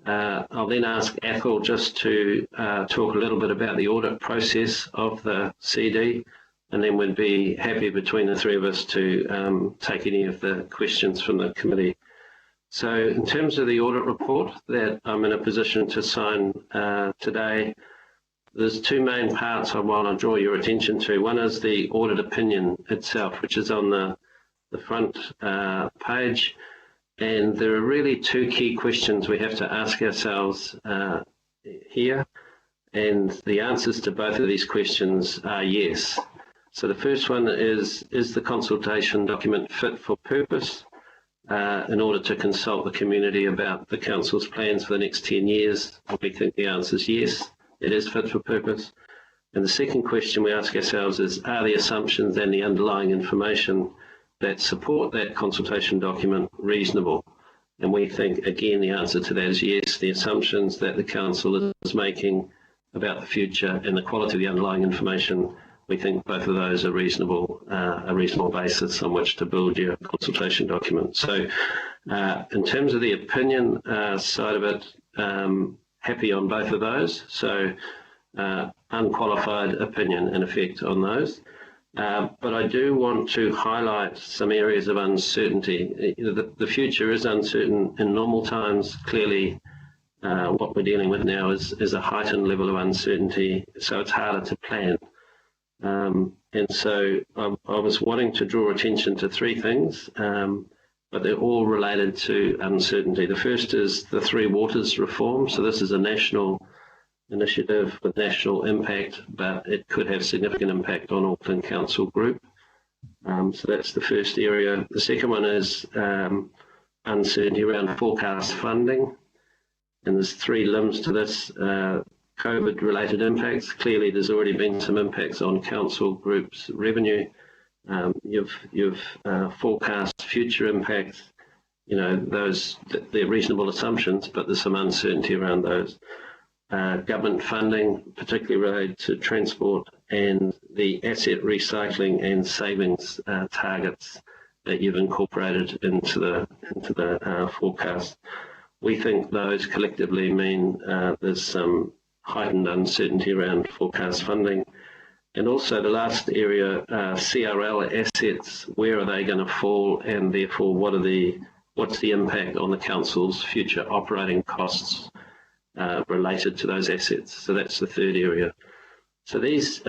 Speaker 16: I'll then ask Athol just to talk a little bit about the audit process of the CD, and then we'd be happy between the three of us to take any of the questions from the committee. So in terms of the audit report that I'm in a position to sign today, there's two main parts I want to draw your attention to. One is the audit opinion itself, which is on the front page. And there are really two key questions we have to ask ourselves here. And the answers to both of these questions are yes. So the first one is the consultation document fit for purpose in order to consult the community about the council's plans for the next 10 years? We think the answer is yes, it is fit for purpose. And the second question we ask ourselves is, are the assumptions and the underlying information that support that consultation document reasonable? And we think, again, the answer to that is yes. The assumptions that the council is making about the future and the quality of the underlying information, we think both of those are reasonable, a reasonable basis on which to build your consultation document. So in terms of the opinion side of it, happy on both of those. So unqualified opinion in effect on those. But I do want to highlight some areas of uncertainty. The future is uncertain in normal times. Clearly, what we're dealing with now is a heightened level of uncertainty, so it's harder to plan. And so I was wanting to draw attention to three things, but they're all related to uncertainty. The first is the Three Waters reform. So this is a national initiative with national impact, but it could have significant impact on Auckland Council Group. So that's the first area. The second one is uncertainty around forecast funding. And there's three limbs to this. COVID-related impacts. Clearly, there's already been some impacts on Council Group's revenue. You've forecast future impacts. You know, those, they're reasonable assumptions, but there's some uncertainty around those. Government funding, particularly related to transport, and the asset recycling and savings targets that you've incorporated into the forecast. We think those collectively mean there's some heightened uncertainty around forecast funding. And also the last area, CRL assets, where are they going to fall, and therefore what's the impact on the council's future operating costs related to those assets? So that's the third area. So these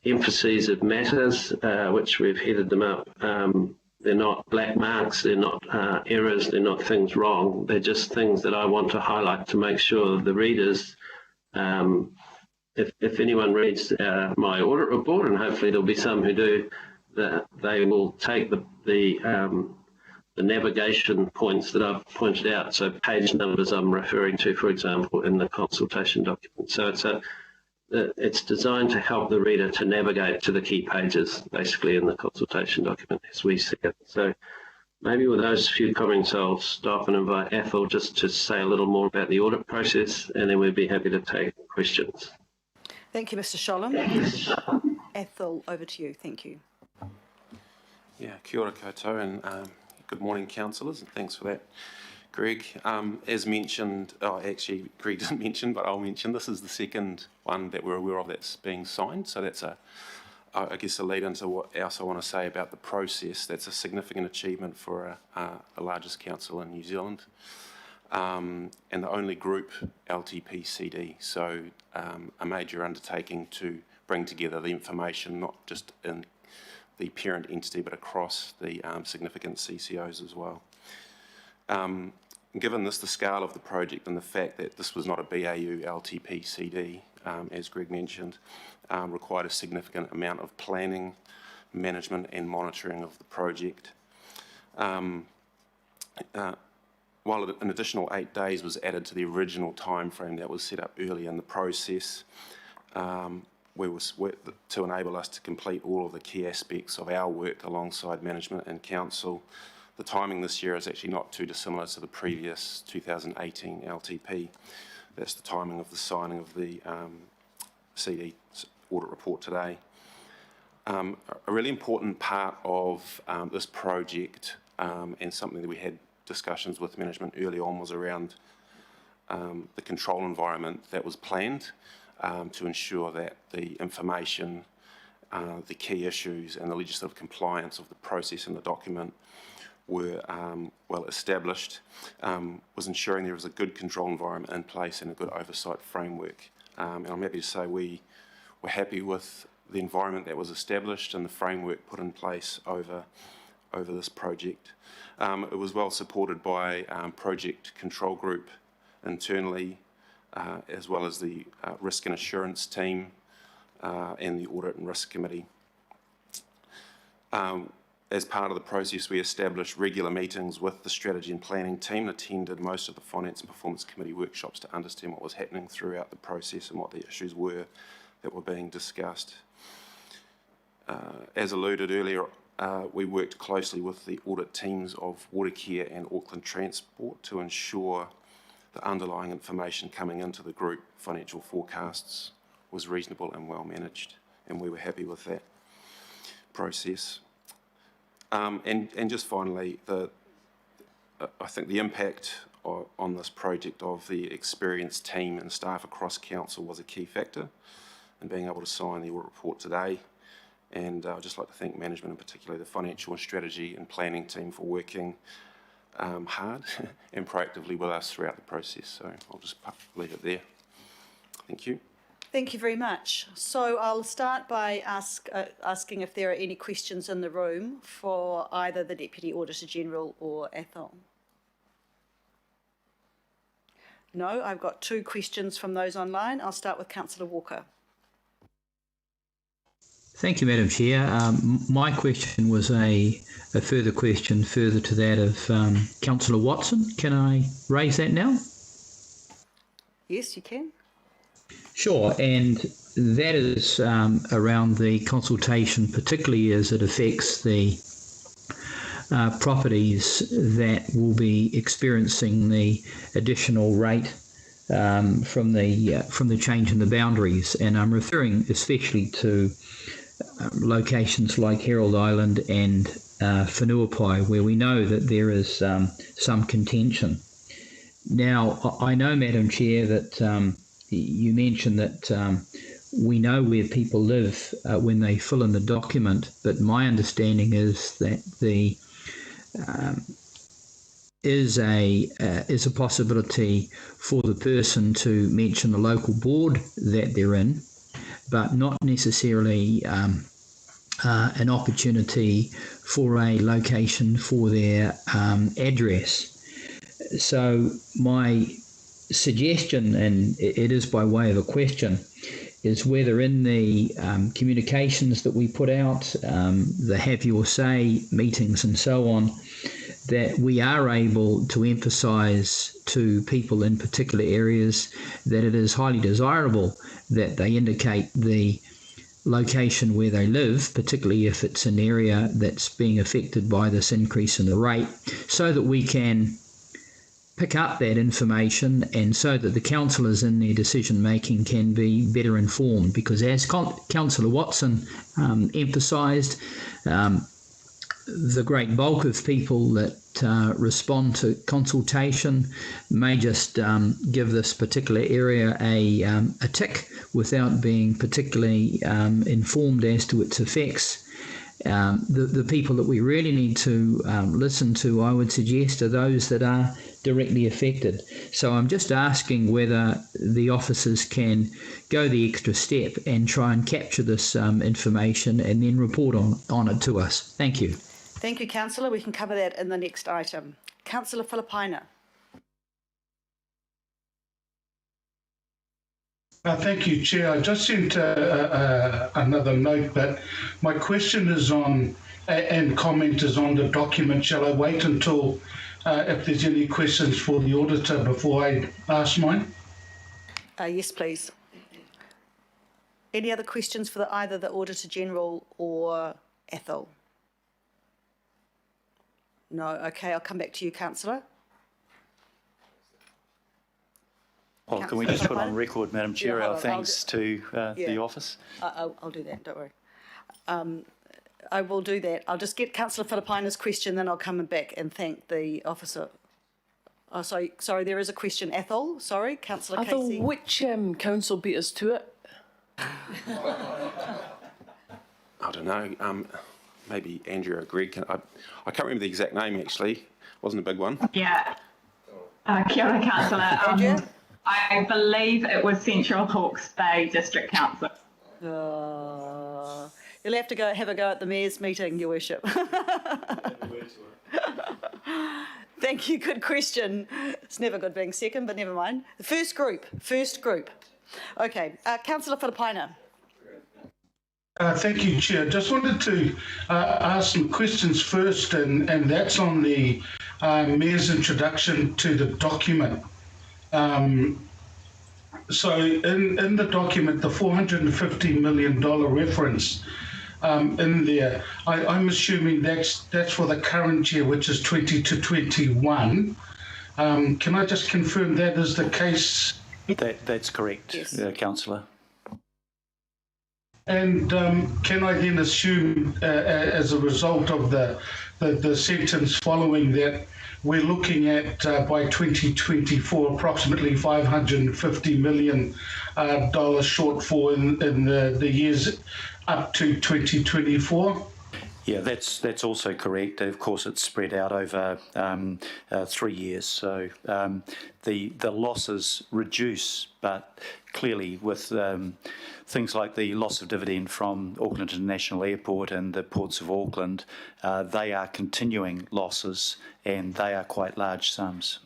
Speaker 16: emphases of matters, which we've headed them up, they're not black marks, they're not errors, they're not things wrong, they're just things that I want to highlight to make sure the readers, if anyone reads my audit report, and hopefully there'll be some who do, that they will take the navigation points that I've pointed out, so page numbers I'm referring to, for example, in the consultation document. So it's designed to help the reader to navigate to the key pages, basically, in the consultation document as we see it. So maybe with those few comments, I'll stop and invite Athol just to say a little more about the audit process, and then we'd be happy to take questions.
Speaker 1: Thank you, Mr. Sholem. Athol, over to you. Thank you.
Speaker 17: Yeah, kia ora koutou, and good morning, councillors, and thanks for that, Greg. As mentioned, actually, Greg didn't mention, but I'll mention, this is the second one that we're aware of that's being signed, so that's I guess a lead into what else I want to say about the process. That's a significant achievement for the largest council in New Zealand, and the only group LTP CD, so a major undertaking to bring together the information, not just in the parent entity, but across the significant CCOs as well. Given the scale of the project and the fact that this was not a BAU LTP CD, as Greg mentioned, required a significant amount of planning, management and monitoring of the project. While an additional 8 days was added to the original timeframe that was set up early in the process, to enable us to complete all of the key aspects of our work alongside management and council. The timing this year is actually not too dissimilar to the previous 2018 LTP. That's the timing of the signing of the CD audit report today. A really important part of this project, and something that we had discussions with management early on, was around the control environment that was planned to ensure that the information, the key issues and the legislative compliance of the process and the document were well established, was ensuring there was a good control environment in place and a good oversight framework. And I'm happy to say we were happy with the environment that was established and the framework put in place over this project. It was well supported by project control group internally, as well as the risk and assurance team and the audit and risk committee. As part of the process, we established regular meetings with the strategy and planning team, attended most of the finance and performance committee workshops to understand what was happening throughout the process and what the issues were that were being discussed. As alluded earlier, we worked closely with the audit teams of Watercare and Auckland Transport to ensure the underlying information coming into the group financial forecasts was reasonable and well managed, and we were happy with that process. And just finally, I think the impact on this project of the experienced team and staff across council was a key factor in being able to sign the audit report today. And I'd just like to thank management, and particularly the financial and strategy and planning team, for working hard and proactively with us throughout the process. So I'll just leave it there. Thank you.
Speaker 1: Thank you very much. So I'll start by asking if there are any questions in the room for either the Deputy Auditor General or Athol. No, I've got 2 questions from those online. I'll start with Councillor Walker.
Speaker 7: Thank you, Madam Chair. My question was a further question further to that of Councillor Watson. Can I raise that now?
Speaker 1: Yes, you can.
Speaker 7: Sure, and that is around the consultation, particularly as it affects the properties that will be experiencing the additional rate from the change in the boundaries, and I'm referring especially to locations like Herald Island and Whenuapai, where we know that there is some contention. Now, I know, Madam Chair, that you mentioned that we know where people live when they fill in the document, but my understanding is that the is a possibility for the person to mention the local board that they're in, but not necessarily an opportunity for a location for their address. So my suggestion, and it is by way of a question, is whether in the communications that we put out, the Have Your Say meetings and so on, that we are able to emphasise to people in particular areas that it is highly desirable that they indicate the location where they live, particularly if it's an area that's being affected by this increase in the rate, so that we can pick up that information and so that the councillors in their decision making can be better informed. Because as Councillor Watson emphasised, the great bulk of people that respond to consultation may just give this particular area a tick without being particularly informed as to its effects. The people that we really need to listen to, I would suggest, are those that are directly affected. So I'm just asking whether the officers can go the extra step and try and capture this information and then report on it to us. Thank you.
Speaker 1: Thank you, Councillor. We can cover that in the next item. Councillor Filipaina.
Speaker 5: Thank you, Chair. I just sent another note, but my question is on, and comment is on the document. Shall I wait until if there's any questions for the auditor before I ask mine?
Speaker 1: Yes, please. Any other questions for either the Auditor General or Athol? No. Okay, I'll come back to you, Councillor.
Speaker 2: Well, can we just put on record, Madam Chair, our thanks to the office?
Speaker 1: I'll do that, don't worry. I will do that. I'll just get Councillor Filipaina's question, then I'll come back and thank the officer Oh, sorry, there is a question. Athol, sorry, Councillor
Speaker 3: Athol,
Speaker 1: Casey.
Speaker 3: which council beat us to it?
Speaker 17: I don't know. Maybe Andrea or Greg. I can't remember the exact name actually. Wasn't a big one.
Speaker 18: Yeah. Kia ora, Councillor. I believe it was Central Hawke's Bay District Council.
Speaker 1: You'll have to have a go at the Mayor's meeting, Your Worship. Thank you, good question. It's never good being second, but never mind. The first group. Okay, Councillor Filipaina.
Speaker 5: Thank you, Chair. Just wanted to ask some questions first, and that's on the Mayor's introduction to the document. So in the document, the $450 million reference in there, I'm assuming that's for the current year, which is 20 to 21. Can I just confirm that is the case?
Speaker 2: That's correct, yes. Councillor.
Speaker 5: And can I then assume, as a result of the sentence following that, we're looking at by 2024 approximately $550 million shortfall in the years up to 2024?
Speaker 2: Yeah, that's also correct. Of course, it's spread out over 3 years, so the losses reduce, but clearly with things like the loss of dividend from Auckland International Airport and the ports of Auckland, they are continuing losses and they are quite large sums.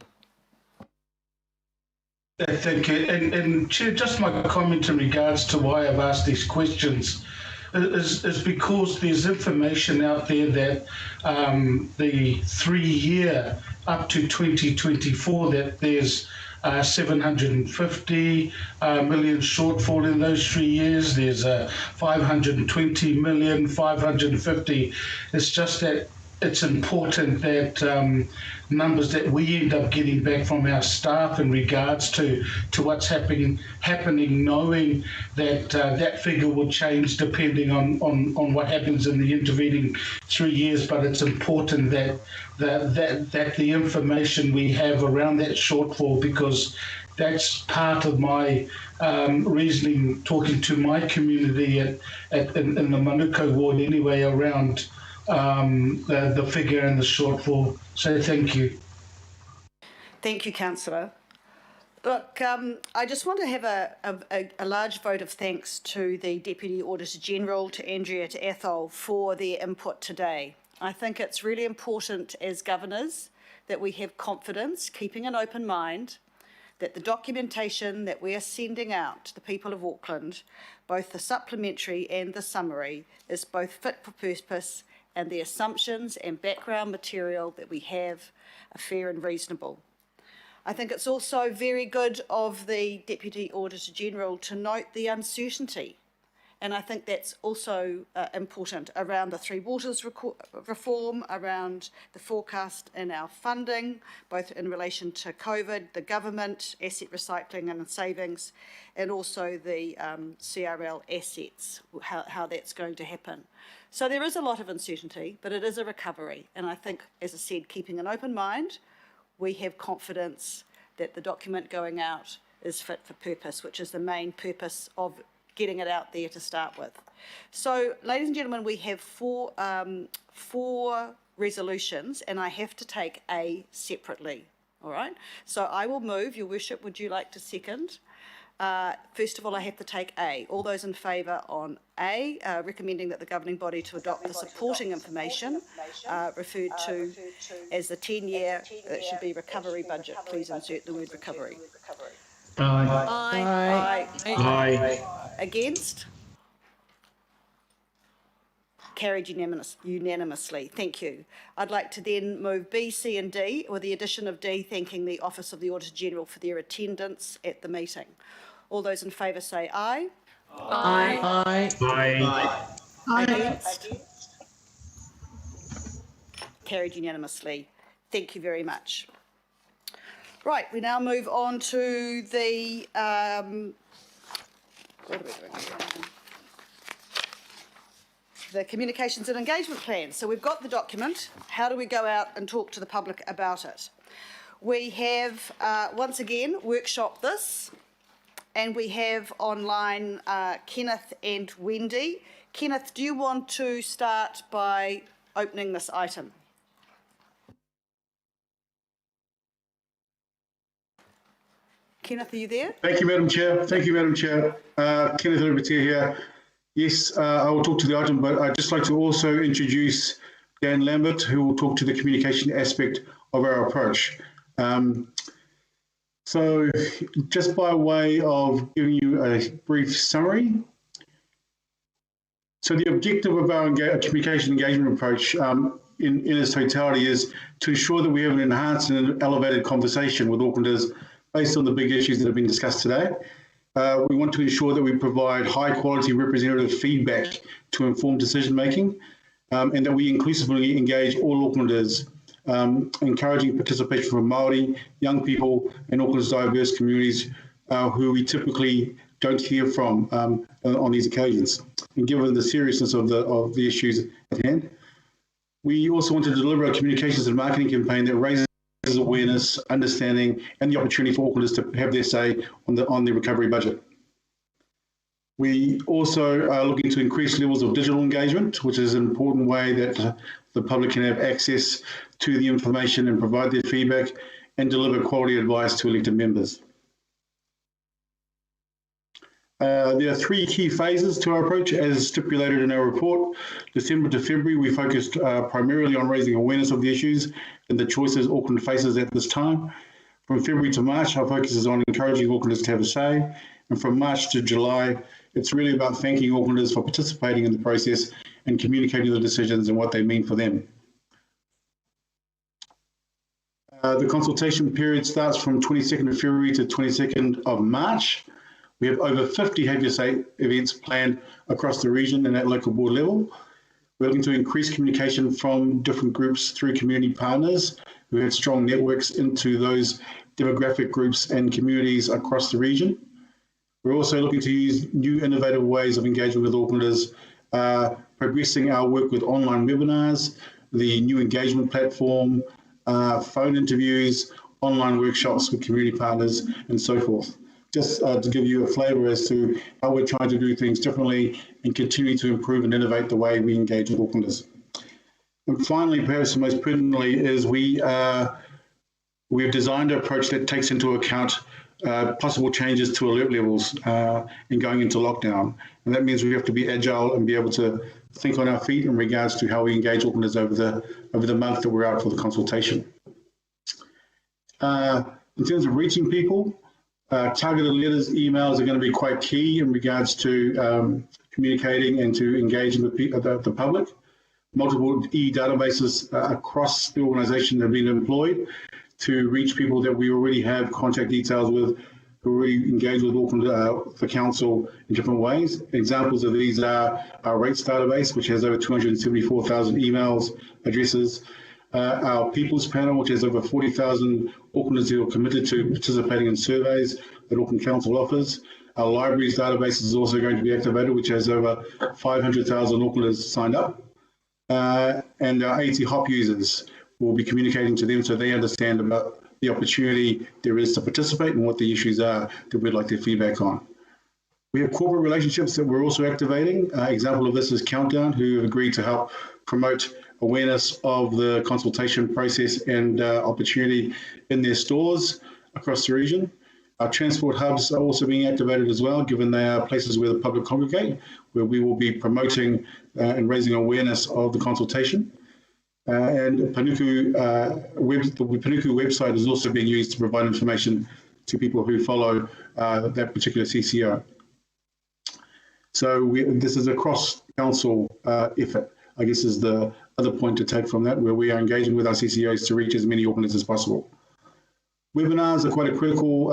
Speaker 5: Thank you. And Chair, just my comment in regards to why I've asked these questions is because there's information out there that the 3-year up to 2024 that there's 750 million shortfall in those 3 years. There's 520 million, 550. It's just that it's important that numbers that we end up getting back from our staff in regards to what's happening, knowing that that figure will change depending on what happens in the intervening 3 years. But it's important that the information we have around that shortfall, because that's part of my reasoning, talking to my community in the Manukau ward anyway, around the figure and the shortfall. So thank you.
Speaker 1: Thank you, Councillor. Look, I just want to have a large vote of thanks to the Deputy Auditor General, to Andrea, to Athol for their input today. I think it's really important as governors that we have confidence, keeping an open mind, that the documentation that we are sending out to the people of Auckland, both the supplementary and the summary, is both fit for purpose and the assumptions and background material that we have are fair and reasonable. I think it's also very good of the Deputy Auditor General to note the uncertainty, and I think that's also important around the Three Waters reform, around the forecast in our funding, both in relation to COVID, the government, asset recycling and savings, and also the CRL assets, how that's going to happen. So there is a lot of uncertainty, but it is a recovery. And I think, as I said, keeping an open mind, we have confidence that the document going out is fit for purpose, which is the main purpose of getting it out there to start with. So, ladies and gentlemen, we have four resolutions, and I have to take A separately. All right? So I will move. Your Worship, would you like to second? First of all, I have to take A. All those in favour on A, recommending that the governing body to adopt the supporting information referred to as the 10-year, it should be recovery budget. Please insert the word recovery.
Speaker 4: Aye.
Speaker 1: Aye. Against? Carried unanimously. Thank you. I'd like to then move B, C and D, with the addition of D, thanking the Office of the Auditor General for their attendance at the meeting. All those in favour say aye.
Speaker 4: Aye. Aye.
Speaker 1: Aye. Against? Carried unanimously. Thank you very much. Right, we now move on to the what are we doing here? The communications and engagement plan. So we've got the document. How do we go out and talk to the public about it? We have, once again, workshopped this, and we have online Kenneth and Wendy. Kenneth, do you want to start by opening this item? Kenneth, are you there?
Speaker 19: Thank you, Madam Chair. Thank you, Madam Chair. Kenneth Libertier here. Yes, I will talk to the item, but I'd just like to also introduce Dan Lambert, who will talk to the communication aspect of our approach. So just by way of giving you a brief summary. So the objective of our communication engagement approach in its totality is to ensure that we have an enhanced and elevated conversation with Aucklanders based on the big issues that have been discussed today. We want to ensure that we provide high quality representative feedback to inform decision making, and that we inclusively engage all Aucklanders, encouraging participation from Māori, young people, and Auckland's diverse communities who we typically don't hear from on these occasions. And given the seriousness of the issues at hand, we also want to deliver a communications and marketing campaign that raises awareness, understanding, and the opportunity for Aucklanders to have their say on the recovery budget. We also are looking to increase levels of digital engagement, which is an important way that the public can have access to the information and provide their feedback and deliver quality advice to elected members. There are three key phases to our approach as stipulated in our report. December to February, we focused primarily on raising awareness of the issues and the choices Auckland faces at this time. From February to March, our focus is on encouraging Aucklanders to have a say. And from March to July, it's really about thanking Aucklanders for participating in the process and communicating the decisions and what they mean for them. The consultation period starts from 22nd of February to 22nd of March. We have over 50 Have Your Say events planned across the region and at local board level. We're looking to increase communication from different groups through community partners who have strong networks into those demographic groups and communities across the region. We're also looking to use new innovative ways of engaging with Aucklanders, progressing our work with online webinars, the new engagement platform, phone interviews, online workshops with community partners, and so forth. Just to give you a flavour as to how we're trying to do things differently and continue to improve and innovate the way we engage with Aucklanders. And finally, perhaps most pertinently, is we've designed an approach that takes into account possible changes to alert levels in going into lockdown. And that means we have to be agile and be able to think on our feet in regards to how we engage Aucklanders over the month that we're out for the consultation. In terms of reaching people, targeted letters, emails are going to be quite key in regards to communicating and to engaging the public. Multiple e-databases across the organisation have been employed to reach people that we already have contact details with, who already engage with Auckland, the council in different ways. Examples of these are our rates database, which has over 274,000 emails, addresses, our People's Panel, which has over 40,000 Aucklanders who are committed to participating in surveys that Auckland Council offers. Our libraries database is also going to be activated, which has over 500,000 Aucklanders signed up. And our AT Hop users will be communicating to them so they understand about the opportunity there is to participate and what the issues are that we'd like their feedback on. We have corporate relationships that we're also activating. Example of this is Countdown, who have agreed to help promote awareness of the consultation process and opportunity in their stores across the region. Our transport hubs are also being activated as well, given they are places where the public congregate, where we will be promoting and raising awareness of the consultation. And the Panuku website is also being used to provide information to people who follow that particular CCO. So this is a cross-council effort, I guess, is the other point to take from that, where we are engaging with our CCOs to reach as many Aucklanders as possible. Webinars are quite a critical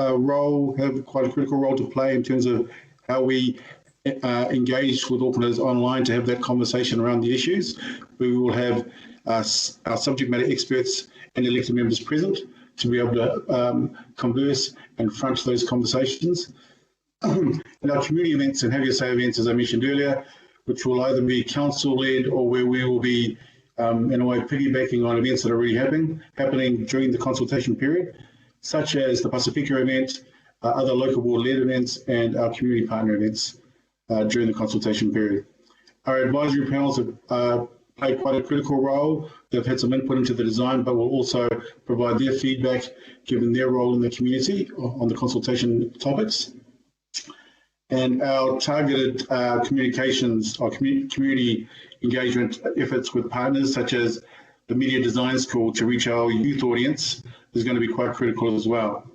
Speaker 19: role to play in terms of how we engage with Aucklanders online to have that conversation around the issues. We will have our subject matter experts and elected members present to be able to converse and front those conversations. And our community events and Have Your Say events, as I mentioned earlier, which will either be council-led or where we will be, in a way, piggybacking on events that are already happening during the consultation period. such as the Pacifica event, other local board-led events, and our community partner events during the consultation period. Our advisory panels have played quite a critical role. They've had some input into the design, but will also provide their feedback given their role in the community on the consultation topics. And our targeted communications or community engagement efforts with partners such as the Media Design School to reach our youth audience is going to be quite critical as well.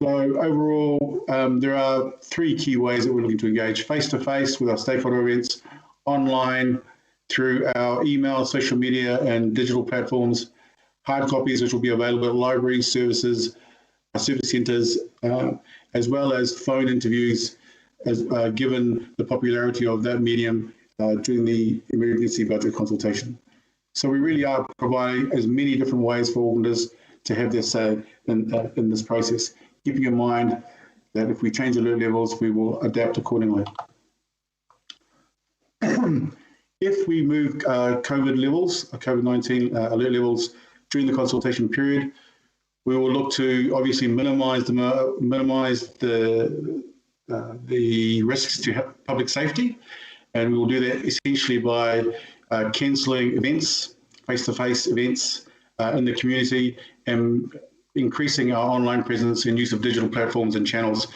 Speaker 19: So overall, there are three key ways that we're looking to engage: face-to-face with our stakeholder events, online through our email, social media and digital platforms, hard copies which will be available at libraries, services, service centres, as well as phone interviews, as given the popularity of that medium during the emergency budget consultation. So we really are providing as many different ways for Aucklanders to have their say in this process, keeping in mind that if we change alert levels, we will adapt accordingly. If we move COVID-19 alert levels during the consultation period, we will look to obviously minimise the risks to public safety, and we will do that essentially by cancelling events, face-to-face events in the community, and increasing our online presence and use of digital platforms and channels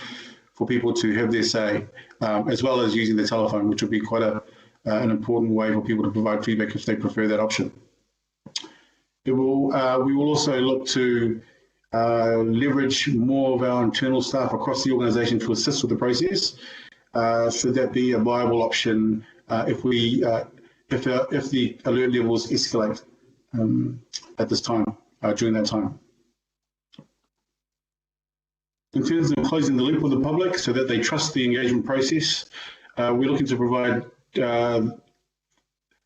Speaker 19: for people to have their say, as well as using the telephone, which will be quite an important way for people to provide feedback if they prefer that option. We will also look to leverage more of our internal staff across the organisation to assist with the process. Should that be a viable option if the alert levels escalate at this time, during that time. In terms of closing the loop with the public so that they trust the engagement process, we're looking to provide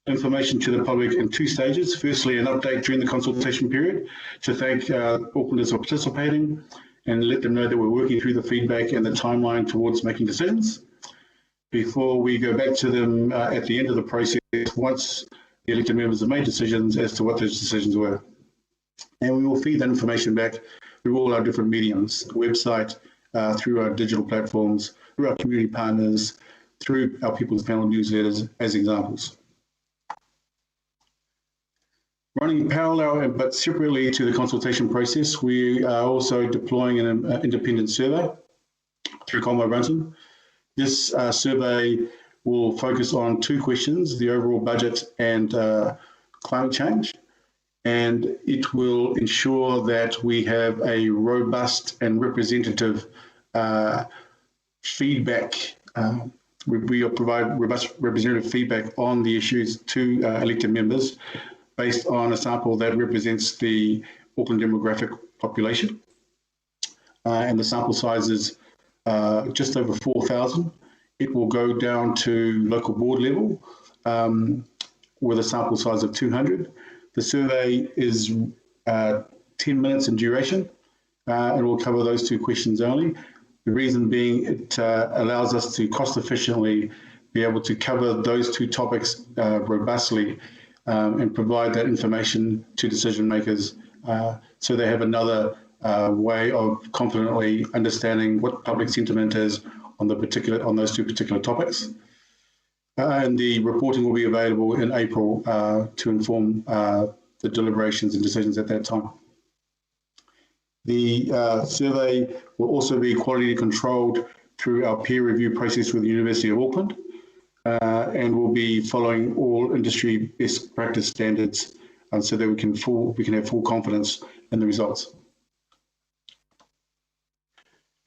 Speaker 19: information to the public in two stages. Firstly, an update during the consultation period to thank Aucklanders for participating and let them know that we're working through the feedback and the timeline towards making decisions before we go back to them at the end of the process once the elected members have made decisions as to what those decisions were. And we will feed that information back through all our different mediums, the website, through our digital platforms, through our community partners, through our People's Panel newsletters as examples. Running parallel but separately to the consultation process, we are also deploying an independent survey through Conway Brunton. This survey will focus on two questions: the overall budget and climate change. And it will ensure that we have a robust and representative feedback. We will provide robust representative feedback on the issues to elected members based on a sample that represents the Auckland demographic population. And the sample size is just over 4,000. It will go down to local board level with a sample size of 200. The survey is 10 minutes in duration and will cover those two questions only. The reason being it allows us to cost efficiently be able to cover those two topics robustly and provide that information to decision makers so they have another way of confidently understanding what public sentiment is on those two particular topics. And the reporting will be available in April to inform the deliberations and decisions at that time. The survey will also be quality controlled through our peer review process with the University of Auckland and will be following all industry best practice standards so that we can have full confidence in the results.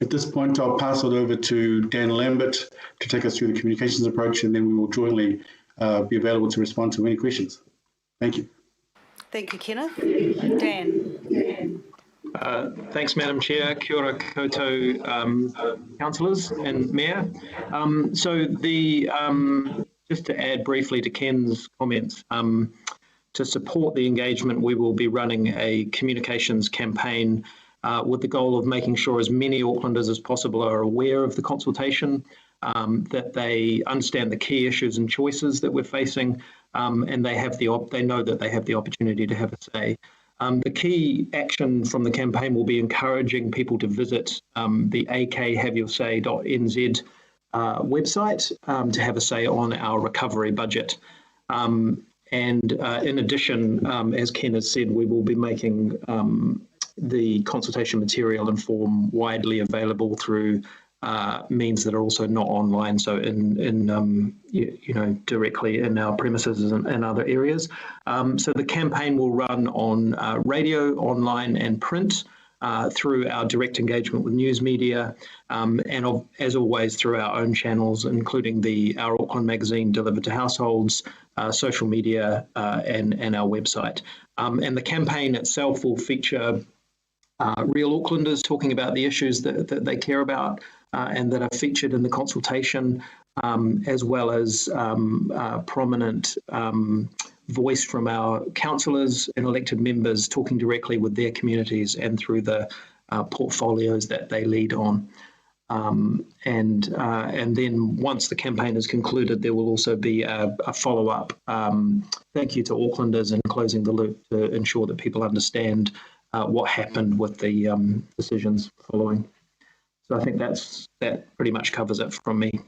Speaker 19: At this point, I'll pass it over to Dan Lambert to take us through the communications approach, and then we will jointly be available to respond to any questions. Thank you.
Speaker 1: Thank you, Kenneth. Dan.
Speaker 6: Thanks, Madam Chair. Kia ora koutou, councillors and Mayor. Just to add briefly to Ken's comments, to support the engagement, we will be running a communications campaign with the goal of making sure as many Aucklanders as possible are aware of the consultation, that they understand the key issues and choices that we're facing, and they know that they have the opportunity to have a say. The key action from the campaign will be encouraging people to visit the akhaveyoursay.nz website to have a say on our recovery budget. And in addition, as Ken has said, we will be making the consultation material and form widely available through means that are also not online, so directly in our premises and other areas. So the campaign will run on radio, online, and print through our direct engagement with news media, and as always through our own channels, including our Auckland magazine delivered to households, social media, and our website. And the campaign itself will feature real Aucklanders talking about the issues that they care about and that are featured in the consultation, as well as prominent voice from our councillors and elected members talking directly with their communities and through the portfolios that they lead on. And then once the campaign is concluded, there will also be a follow-up thank you to Aucklanders and closing the loop to ensure that people understand what happened with the decisions following. So I think that pretty much covers it from me.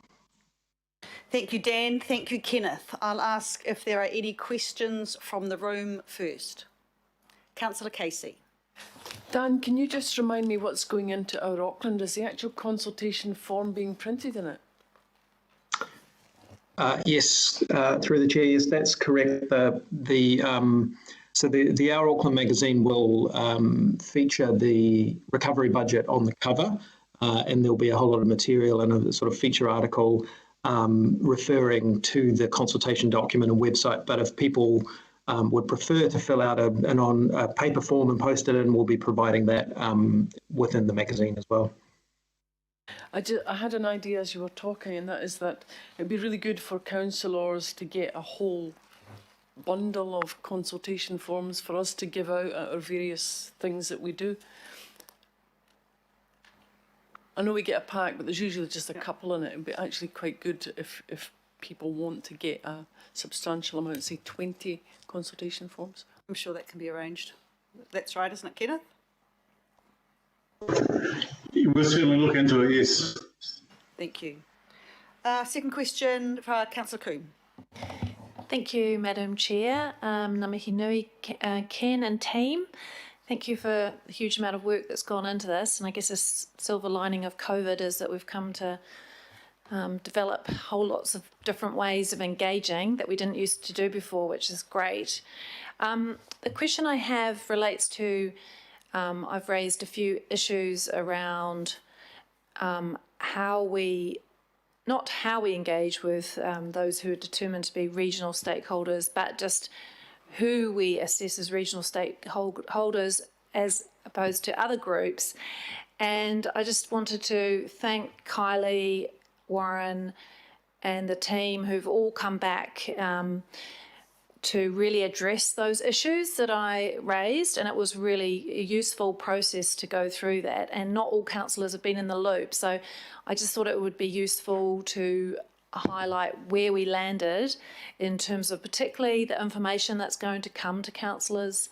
Speaker 1: Thank you, Dan. Thank you, Kenneth. I'll ask if there are any questions from the room first. Councillor Casey.
Speaker 3: Dan, can you just remind me what's going into Our Auckland? Is the actual consultation form being printed in it?
Speaker 6: Yes, through the chair, yes, that's correct. So the Our Auckland magazine will feature the recovery budget on the cover, and there'll be a whole lot of material and a sort of feature article referring to the consultation document and website. But if people would prefer to fill out a paper form and post it in, we'll be providing that within the magazine as well.
Speaker 3: I had an idea as you were talking, and that is that it'd be really good for councillors to get a whole bundle of consultation forms for us to give out at our various things that we do. I know we get a pack, but there's usually just a couple in it. It'd be actually quite good if people want to get a substantial amount, say 20 consultation forms.
Speaker 1: I'm sure that can be arranged. That's right, isn't it, Kenneth?
Speaker 19: We'll certainly look into it, yes.
Speaker 1: Thank you. Second question for Councillor Coombe.
Speaker 14: Thank you, Madam Chair. Ngā mihi nui, Ken and team. Thank you for the huge amount of work that's gone into this. And I guess the silver lining of COVID is that we've come to develop whole lots of different ways of engaging that we didn't used to do before, which is great. The question I have relates to, I've raised a few issues around not how we engage with those who are determined to be regional stakeholders, but just who we assess as regional stakeholders as opposed to other groups. And I just wanted to thank Kylie, Warren, and the team who've all come back to really address those issues that I raised, and it was really a useful process to go through that, and not all councillors have been in the loop, so I just thought it would be useful to highlight where we landed in terms of particularly the information that's going to come to councillors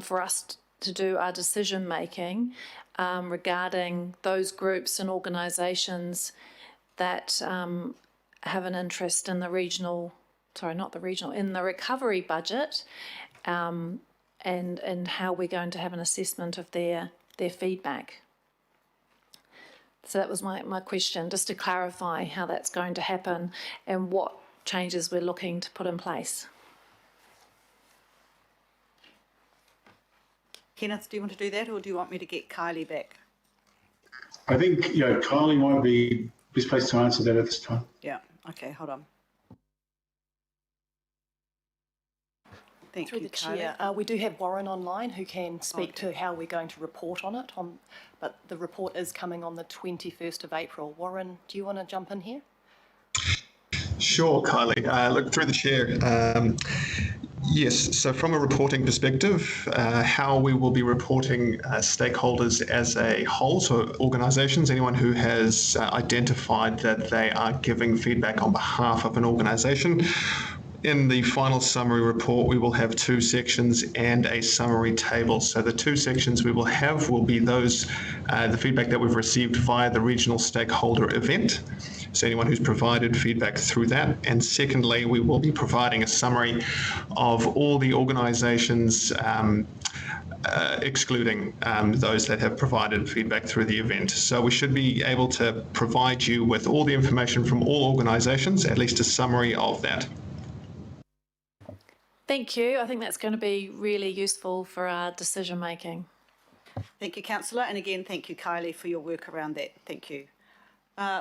Speaker 14: for us to do our decision making regarding those groups and organisations that have an interest in the in the recovery budget, and how we're going to have an assessment of their feedback. So that was my question, just to clarify how that's going to happen and what changes we're looking to put in place.
Speaker 1: Kenneth, do you want to do that, or do you want me to get Kylie back?
Speaker 19: I think Kylie might be best placed to answer that at this time.
Speaker 1: Yeah, okay, hold on. Thank
Speaker 10: Through
Speaker 1: you,
Speaker 10: the chair, we do have Warren online who can speak to how we're going to report on it, but the report is coming on the 21st of April. Warren, do you want to jump in here?
Speaker 20: Sure, Kylie. Look, through the chair. Yes, so from a reporting perspective, how we will be reporting stakeholders as a whole, so organisations, anyone who has identified that they are giving feedback on behalf of an organisation, in the final summary report, we will have 2 sections and a summary table. So the 2 sections we will have will be those, the feedback that we've received via the regional stakeholder event. So anyone who's provided feedback through that. And secondly, we will be providing a summary of all the organisations, excluding those that have provided feedback through the event. So we should be able to provide you with all the information from all organisations, at least a summary of that.
Speaker 14: Thank you. I think that's going to be really useful for our decision making.
Speaker 1: Thank you, Councillor. And again, thank you, Kylie, for your work around that. Thank you.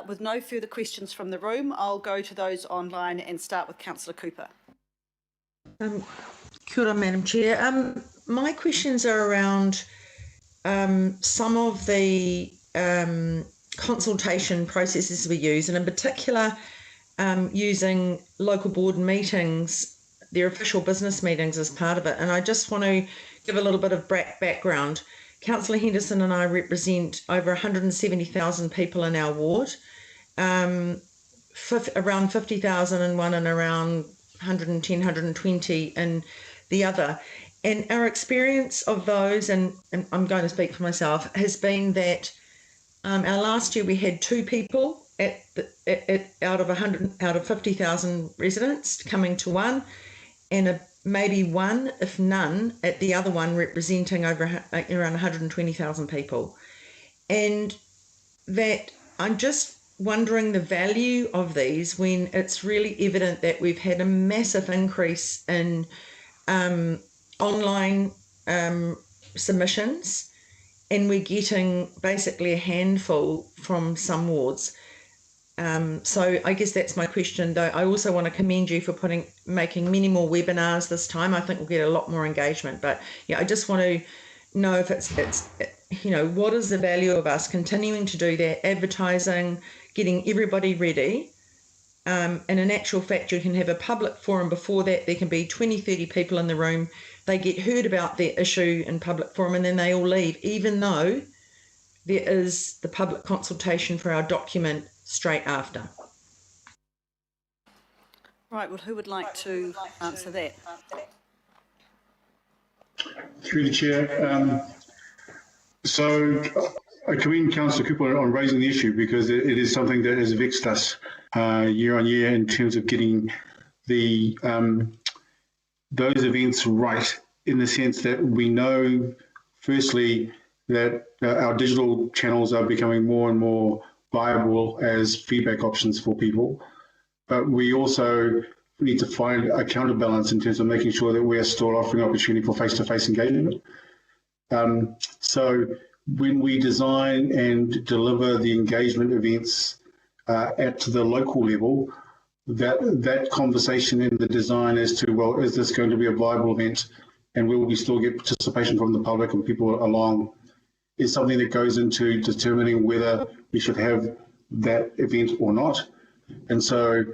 Speaker 1: With no further questions from the room, I'll go to those online and start with Councillor Cooper.
Speaker 12: Kia ora, Madam Chair. My questions are around some of the consultation processes we use, and in particular using local board meetings, their official business meetings as part of it. And I just want to give a little bit of background. Councillor Henderson and I represent over 170,000 people in our ward, around 50,000 in one and around 110, 120 in the other. And our experience of those, and I'm going to speak for myself, has been that our last year we had 2 people out of 50,000 residents coming to one, and maybe 1, if none, at the other one, representing over around 120,000 people. And that I'm just wondering the value of these when it's really evident that we've had a massive increase in online submissions, and we're getting basically a handful from some wards. So I guess that's my question, though. I also want to commend you for making many more webinars this time. I think we'll get a lot more engagement. But yeah, I just want to know if it's what is the value of us continuing to do that, advertising, getting everybody ready. And in actual fact, you can have a public forum before that. There can be 20, 30 people in the room. They get heard about their issue in public forum, and then they all leave, even though there is the public consultation for our document straight after.
Speaker 1: Right, well, who would like to answer that?
Speaker 19: Through the Chair. So I commend Councillor Cooper on raising the issue, because it is something that has vexed us year on year in terms of getting the those events right, in the sense that we know, firstly, that our digital channels are becoming more and more viable as feedback options for people. But we also need to find a counterbalance in terms of making sure that we are still offering opportunity for face-to-face engagement. So when we design and deliver the engagement events at the local level, that conversation in the design as to, well, is this going to be a viable event, and will we still get participation from the public and people along, is something that goes into determining whether we should have that event or not. And so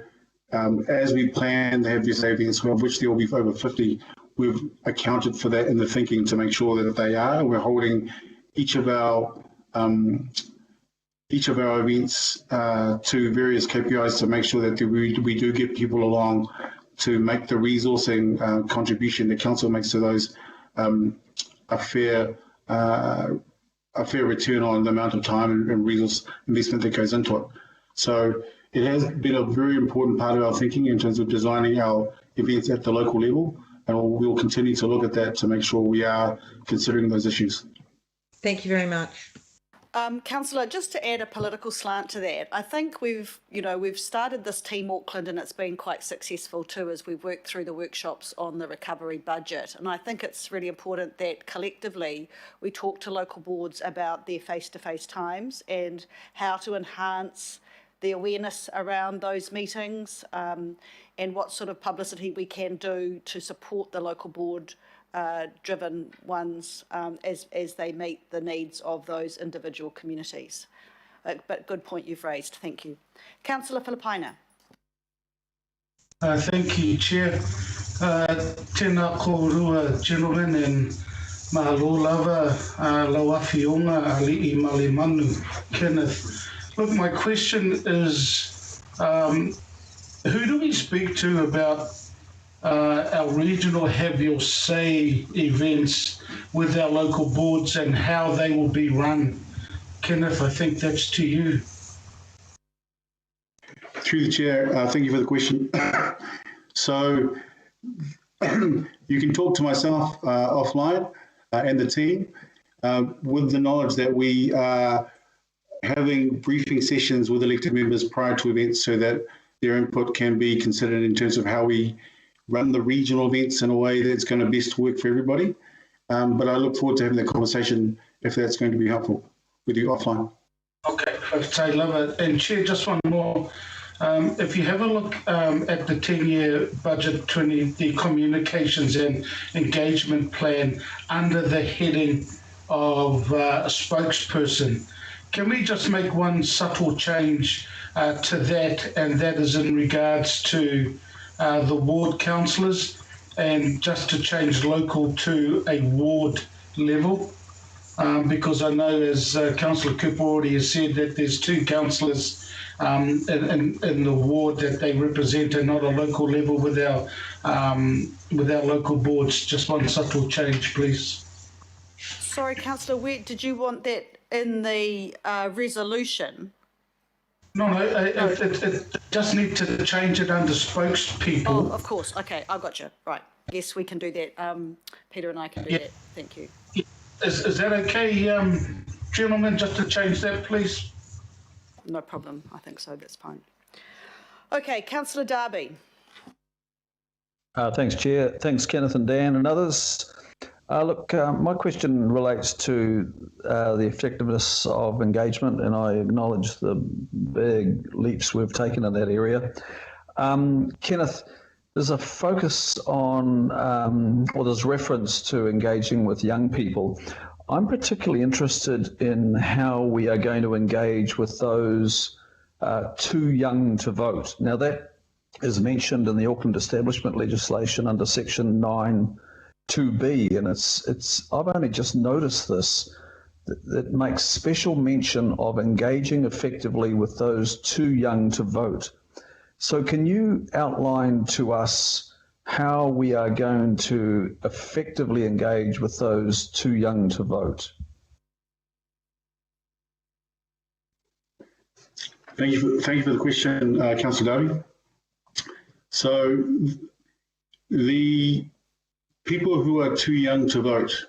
Speaker 19: as we plan to have these events, of which there will be over 50, we've accounted for that in the thinking to make sure that they are. We're holding each of our events to various KPIs to make sure that we do get people along to make the resourcing contribution the council makes to those a fair return on the amount of time and resource investment that goes into it. So it has been a very important part of our thinking in terms of designing our events at the local level, and we'll continue to look at that to make sure we are considering those issues.
Speaker 12: Thank you very much.
Speaker 1: Councillor, just to add a political slant to that, I think we've started this Team Auckland, and it's been quite successful too as we've worked through the workshops on the recovery budget. And I think it's really important that collectively we talk to local boards about their face-to-face times and how to enhance the awareness around those meetings, and what sort of publicity we can do to support the local board driven ones as they meet the needs of those individual communities. But good point you've raised. Thank you. Councillor Filipaina.
Speaker 5: Thank you, Chair. Tēnā kōrua, gentlemen, and mahalo lava, lauawhionga, ali'i male manu, Kenneth. Look, my question is, who do we speak to about our regional have your say events with our local boards and how they will be run. Kenneth, I think that's to you.
Speaker 19: Through the chair, thank you for the question. So you can talk to myself offline and the team with the knowledge that we are having briefing sessions with elected members prior to events so that their input can be considered in terms of how we run the regional events in a way that's going to best work for everybody. But I look forward to having that conversation if that's going to be helpful with you offline.
Speaker 5: Okay, I love it. And Chair, just one more. If you have a look at the 10-year budget, the communications and engagement plan under the heading of spokesperson, can we just make one subtle change to that, and that is in regards to the ward councillors, and just to change local to a ward level? Because I know, as Councillor Cooper already has said, that there's 2 councillors in the ward that they represent, and not a local level with our local boards. Just one subtle change, please.
Speaker 1: Sorry, Councillor, where did you want that in the resolution?
Speaker 5: No, it just need to change it under spokespeople.
Speaker 1: Oh, of course. Okay, I've got you. Right. Yes, we can do that. Peter and I can do that. Thank you.
Speaker 5: Is that okay, gentlemen, just to change that, please?
Speaker 1: No problem. I think so. That's fine. Okay, Councillor Darby.
Speaker 21: Thanks, Chair. Thanks, Kenneth and Dan and others. Look, my question relates to the effectiveness of engagement, and I acknowledge the big leaps we've taken in that area. Kenneth, there's a focus on, or there's reference to engaging with young people. I'm particularly interested in how we are going to engage with those too young to vote. Now, that is mentioned in the Auckland Establishment legislation under Section 9(2)(b), and I've only just noticed this, that makes special mention of engaging effectively with those too young to vote. So can you outline to us how we are going to effectively engage with those too young to vote?
Speaker 19: Thank you for the question, Councillor Darby. So the people who are too young to vote,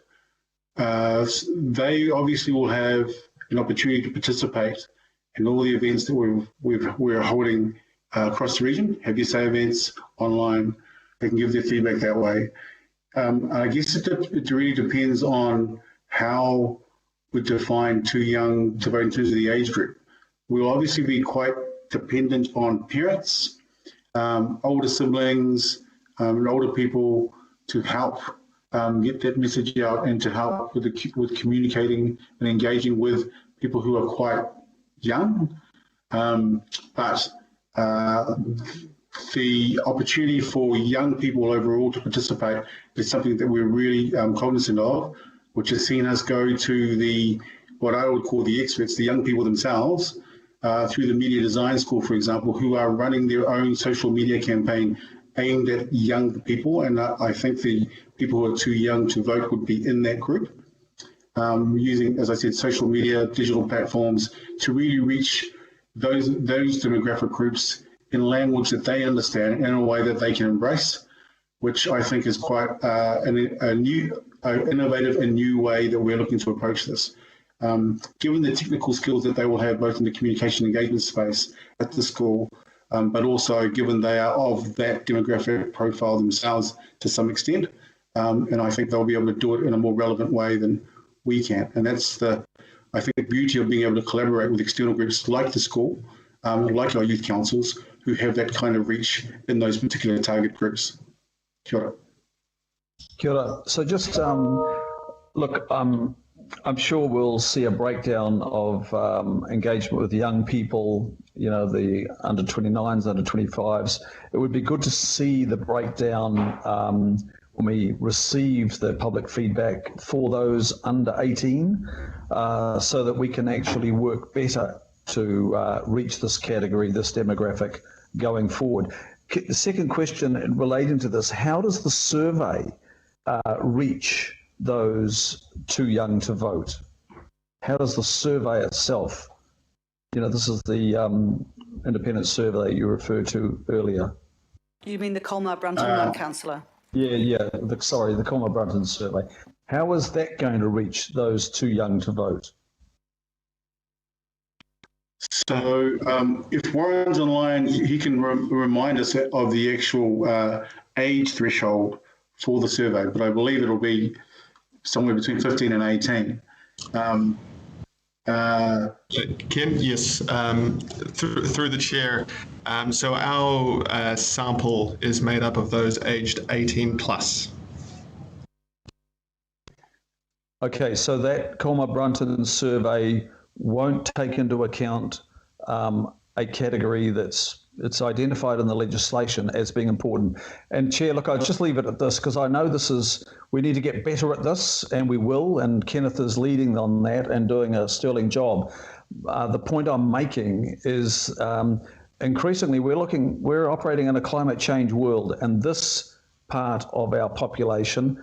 Speaker 19: they obviously will have an opportunity to participate in all the events that we're holding across the region. Have your say events online. They can give their feedback that way. I guess it really depends on how we define too young to vote in terms of the age group. We'll obviously be quite dependent on parents, older siblings, and older people to help get that message out and to help with communicating and engaging with people who are quite young. But the opportunity for young people overall to participate is something that we're really cognizant of, which has seen us go to what I would call the experts, the young people themselves, through the Media Design School, for example, who are running their own social media campaign aimed at young people. And I think the people who are too young to vote would be in that group, using, as I said, social media, digital platforms to really reach those demographic groups in language that they understand in a way that they can embrace, which I think is quite a new, innovative and new way that we're looking to approach this. Given the technical skills that they will have both in the communication engagement space at the school, but also given they are of that demographic profile themselves to some extent, and I think they'll be able to do it in a more relevant way than we can. And that's I think the beauty of being able to collaborate with external groups like the school, like our youth councils, who have that kind of reach in those particular target groups. Kia ora.
Speaker 21: Kia ora. So just, look, I'm sure we'll see a breakdown of engagement with young people, the under 29s, under 25s. It would be good to see the breakdown when we receive the public feedback for those under 18, so that we can actually work better to reach this category, this demographic going forward. the second question relating to this, how does the survey reach those too young to vote? How does the survey itself, this is the independent survey you referred to earlier.
Speaker 1: You mean the Colmar-Brunton one, Councillor?
Speaker 21: Yeah, the Colmar-Brunton survey. How is that going to reach those too young to vote?
Speaker 19: So if Warren's online, he can remind us of the actual age threshold for the survey, but I believe it'll be somewhere between 15 and 18.
Speaker 20: Ken, yes, through the chair. So our sample is made up of those aged 18 plus.
Speaker 21: Okay, so that Colmar-Brunton survey won't take into account a category it's identified in the legislation as being important. And Chair, look, I'll just leave it at this because I know we need to get better at this, and we will, and Kenneth is leading on that and doing a sterling job. The point I'm making is increasingly we're operating in a climate change world, and this part of our population,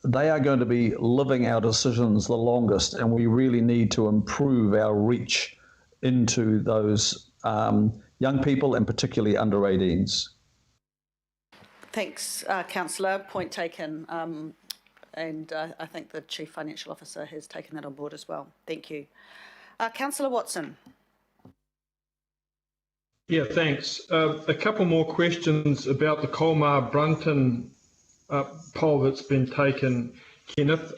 Speaker 21: they are going to be living our decisions the longest, and we really need to improve our reach into those young people, and particularly under 18s.
Speaker 1: Thanks, Councillor. Point taken. And I think the Chief Financial Officer has taken that on board as well. Thank you. Councillor Watson.
Speaker 15: Yeah, thanks. A couple more questions about the Colmar-Brunton poll that's been taken, Kenneth.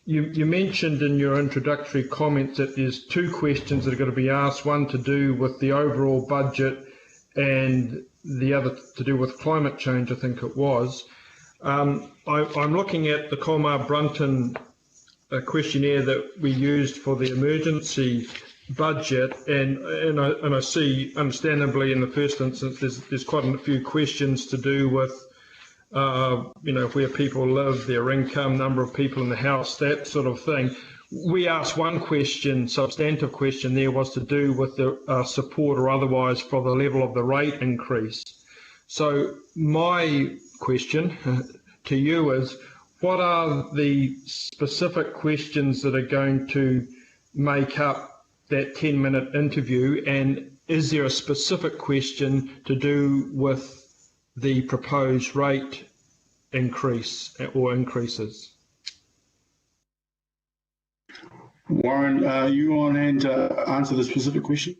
Speaker 15: You mentioned in your introductory comments that there's two questions that are going to be asked, one to do with the overall budget and the other to do with climate change, I think it was. I'm looking at the Colmar-Brunton questionnaire that we used for the emergency budget, and I see, understandably, in the first instance, there's quite a few questions to do with where people live, their income, number of people in the house, that sort of thing. We asked one question, substantive question there, was to do with the support or otherwise for the level of the rate increase. So my question to you is, what are the specific questions that are going to make up that 10-minute interview, and is there a specific question to do with the proposed rate increase or increases?
Speaker 19: Warren, are you on hand to answer the specific question?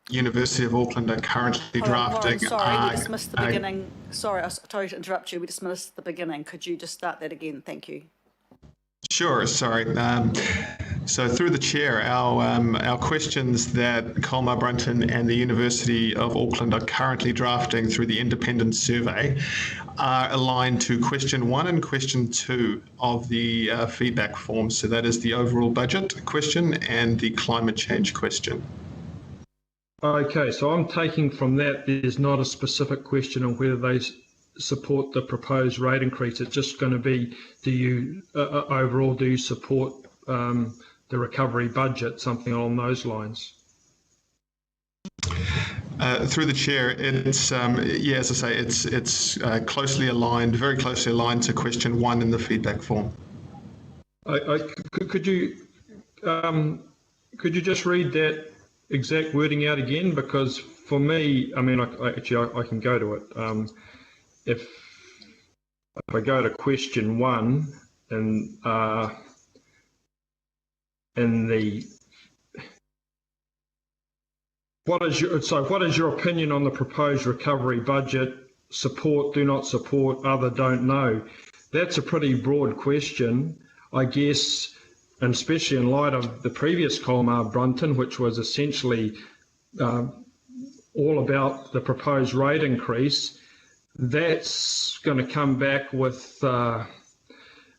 Speaker 20: University of Auckland are currently drafting.
Speaker 1: Warren, sorry, we just missed the beginning. Sorry to interrupt you. We just missed the beginning. Could you just start that again? Thank you.
Speaker 20: Sure, sorry. So through the chair, our questions that Colmar-Brunton and the University of Auckland are currently drafting through the independent survey are aligned to question 1 and question 2 of the feedback form. So that is the overall budget question and the climate change question.
Speaker 15: Okay, so I'm taking from that there's not a specific question on whether they support the proposed rate increase. It's just going to be, do you overall, do you support the recovery budget, something along those lines?
Speaker 20: Through the chair, it's yeah, as I say, it's closely aligned, very closely aligned to question 1 in the feedback form.
Speaker 15: Could you just read that exact wording out again? Because for me, I mean, I can go to it. If I go to question 1 and what is your opinion on the proposed recovery budget? Support, do not support, other, don't know. That's a pretty broad question, I guess, and especially in light of the previous Colmar-Brunton, which was essentially all about the proposed rate increase. That's going to come back with a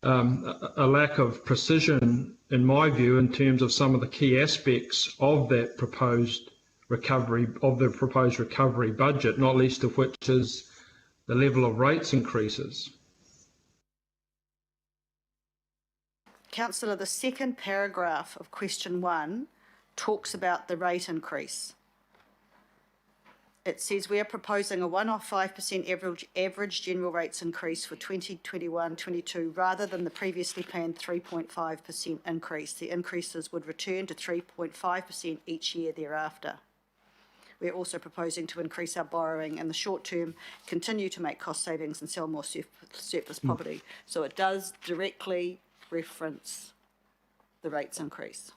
Speaker 15: lack of precision, in my view, in terms of some of the key aspects of that proposed recovery, of the proposed recovery budget, not least of which is the level of rates increases.
Speaker 1: Councillor, the second paragraph of question 1 talks about the rate increase. It says we are proposing a one-off 5% average general rates increase for 2021-22 rather than the previously planned 3.5% increase. The increases would return to 3.5% each year thereafter. We're also proposing to increase our borrowing in the short term, continue to make cost savings and sell more surplus property. So it does directly reference the rates increase.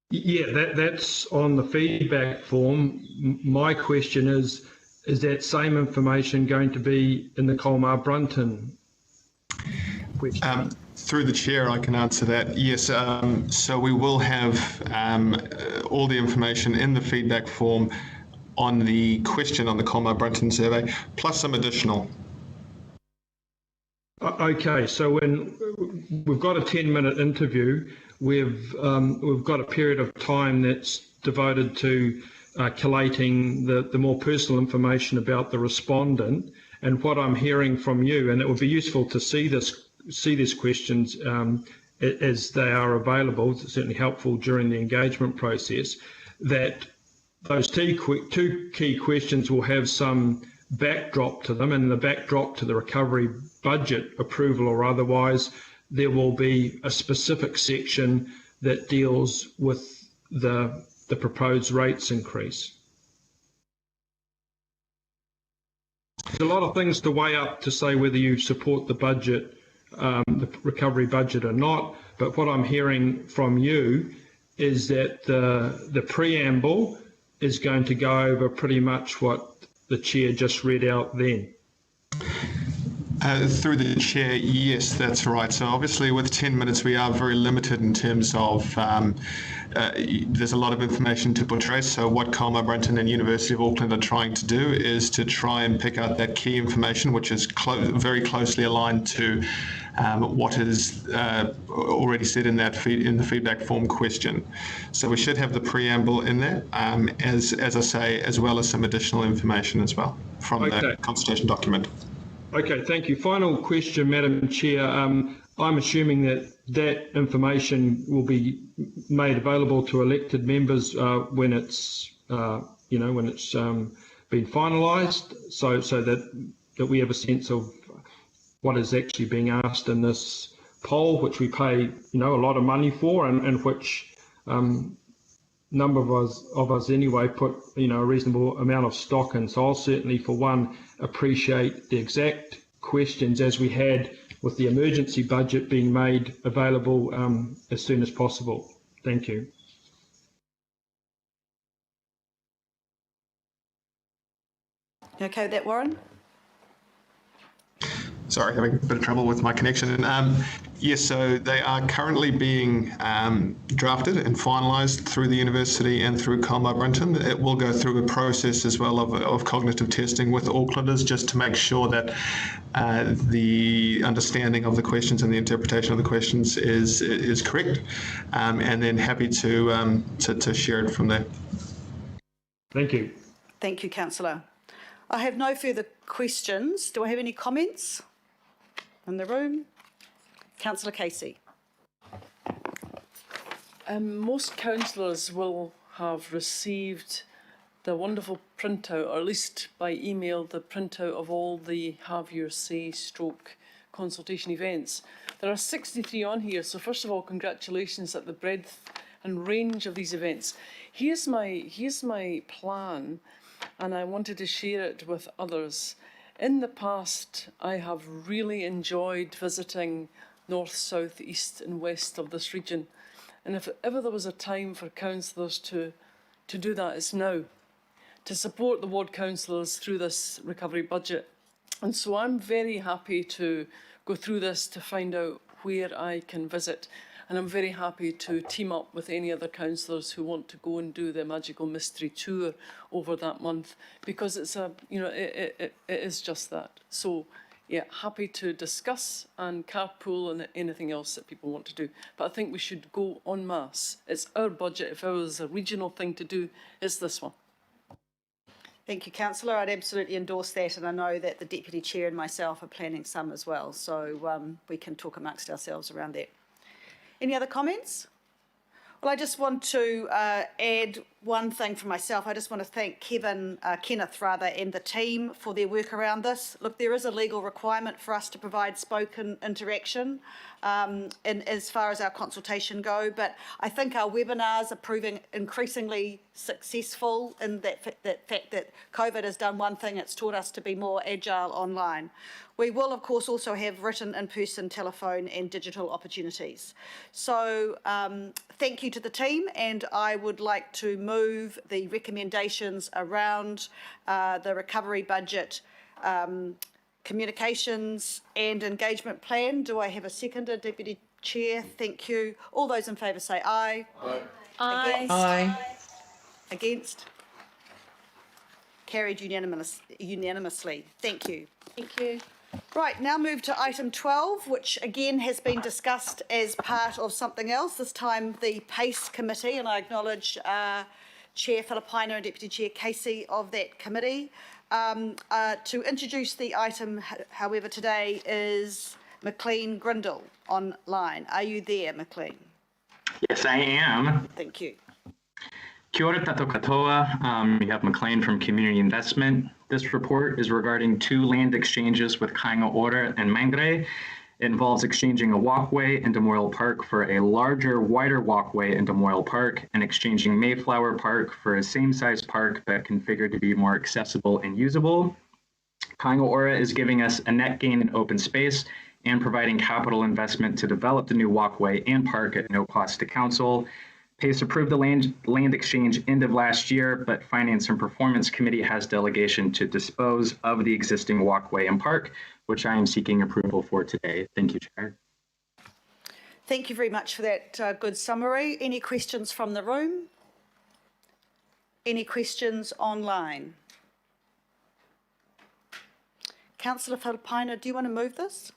Speaker 15: Yeah, that's on the feedback form. My question is that same information going to be in the Colmar-Brunton question?
Speaker 20: Through the chair, I can answer that. Yes, so we will have all the information in the feedback form on the question on the Colmar-Brunton survey, plus some additional.
Speaker 15: Okay, so when we've got a 10-minute interview, we've got a period of time that's devoted to collating the more personal information about the respondent. And what I'm hearing from you, and it would be useful to see these questions as they are available, it's certainly helpful during the engagement process, that those two key questions will have some backdrop to them, and the backdrop to the recovery budget approval or otherwise, there will be a specific section that deals with the proposed rates increase. There's a lot of things to weigh up to say whether you support the budget, the recovery budget or not, but what I'm hearing from you is that the preamble is going to go over pretty much what the chair just read out then.
Speaker 20: Through the chair, yes, that's right. So obviously with 10 minutes we are very limited in terms of there's a lot of information to portray. So what Colmar-Brunton and University of Auckland are trying to do is to try and pick out that key information which is very closely aligned to what is already said in the feedback form question. So we should have the preamble in there, as I say, as well as some additional information as well from the consultation document.
Speaker 15: Okay, thank you. Final question, Madam Chair. I'm assuming that information will be made available to elected members when it's when it's been finalised, so that we have a sense of what is actually being asked in this poll, which we pay a lot of money for, and which number of us anyway put a reasonable amount of stock in. So I'll certainly, for one, appreciate the exact questions as we had with the emergency budget being made available as soon as possible. Thank you.
Speaker 1: You okay with that, Warren?
Speaker 20: Sorry, having a bit of trouble with my connection. Yes, so they are currently being drafted and finalised through the university and through Colmar-Brunton. It will go through a process as well of cognitive testing with Aucklanders just to make sure that the understanding of the questions and the interpretation of the questions is correct, and then happy to share it from there.
Speaker 15: Thank you.
Speaker 1: Thank you, Councillor. I have no further questions. Do I have any comments in the room? Councillor Casey.
Speaker 3: Most councillors will have received the wonderful printout, or at least by email, the printout of all the Have Your Say / consultation events. There are 63 on here, so first of all, congratulations at the breadth and range of these events. Here's my plan, and I wanted to share it with others. In the past, I have really enjoyed visiting north, south, east and west of this region. And if ever there was a time for councillors to do that, it's now, to support the ward councillors through this recovery budget. And so I'm very happy to go through this to find out where I can visit. And I'm very happy to team up with any other councillors who want to go and do the Magical Mystery Tour over that month, because it's it is just that. So yeah, happy to discuss and carpool and anything else that people want to do. But I think we should go en masse. It's our budget. If there was a regional thing to do, it's this one.
Speaker 1: Thank you, Councillor. I'd absolutely endorse that, and I know that the Deputy Chair and myself are planning some as well, so we can talk amongst ourselves around that. Any other comments? Well, I just want to add one thing for myself. I just want to thank Kenneth, and the team for their work around this. Look, there is a legal requirement for us to provide spoken interaction as far as our consultation go, but I think our webinars are proving increasingly successful in that fact that COVID has done one thing, it's taught us to be more agile online. We will, of course, also have written, in-person, telephone and digital opportunities. So thank you to the team, and I would like to move the recommendations around the recovery budget, communications and engagement plan. Do I have a seconder, Deputy Chair? Thank you. All those in favour say aye.
Speaker 4: Aye.
Speaker 1: Against?
Speaker 12: Aye.
Speaker 1: Against? Carried unanimously. Thank you.
Speaker 14: Thank you.
Speaker 1: Right, now move to item 12, which again has been discussed as part of something else, this time the PACE committee, and I acknowledge Chair Filipina and Deputy Chair Casey of that committee. To introduce the item, however, today is McLean Grindle online. Are you there, McLean?
Speaker 8: Yes, I am.
Speaker 1: Thank you.
Speaker 8: Kia ora tatou katoa. You have McLean from Community Investment. This report is regarding 2 land exchanges with Kainga Ora and Mangere. It involves exchanging a walkway into Moyle Park for a larger, wider walkway into Moyle Park and exchanging Mayflower Park for a same-size park but configured to be more accessible and usable. Kainga Ora is giving us a net gain in open space and providing capital investment to develop the new walkway and park at no cost to council. PACE approved the land exchange end of last year, but Finance and Performance Committee has delegation to dispose of the existing walkway and park, which I am seeking approval for today. Thank you, Chair.
Speaker 1: Thank you very much for that good summary. Any questions from the room? Any questions online? Councillor Filipina, do you want to move this?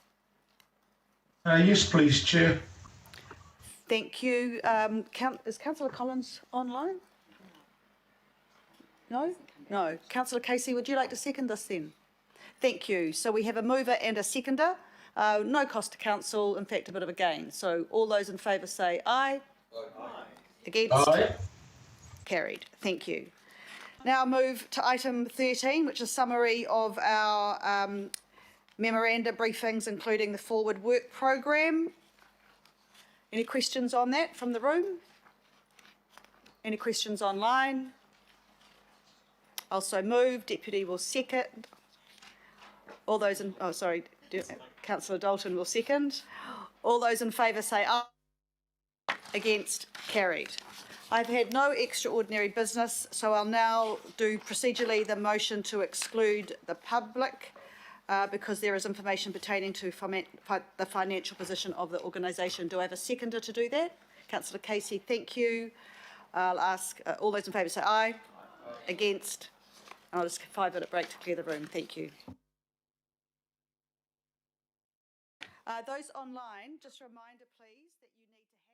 Speaker 5: Yes, please, Chair.
Speaker 1: Thank you. Is Councillor Collins online? No? No. Councillor Casey, would you like to second this then? Thank you. So we have a mover and a seconder. No cost to council, in fact, a bit of a gain. So all those in favour say aye. Aye. Against? Aye. Carried. Thank you. Now move to item 13, which is a summary of our memoranda briefings, including the forward work programme. Any questions on that from the room? Any questions online? Also move. Deputy will second. All those in, Councillor Dalton will second. All those in favour say aye. Against? Carried. I've had no extraordinary business, so I'll now do procedurally the motion to exclude the public because there is information pertaining to the financial position of the organisation. Do I have a seconder to do that? Councillor Casey, thank you. I'll ask all those in favour say aye. Aye. Against? And I'll just 5-minute break to clear the room. Thank you. Those online, just a reminder please that you need to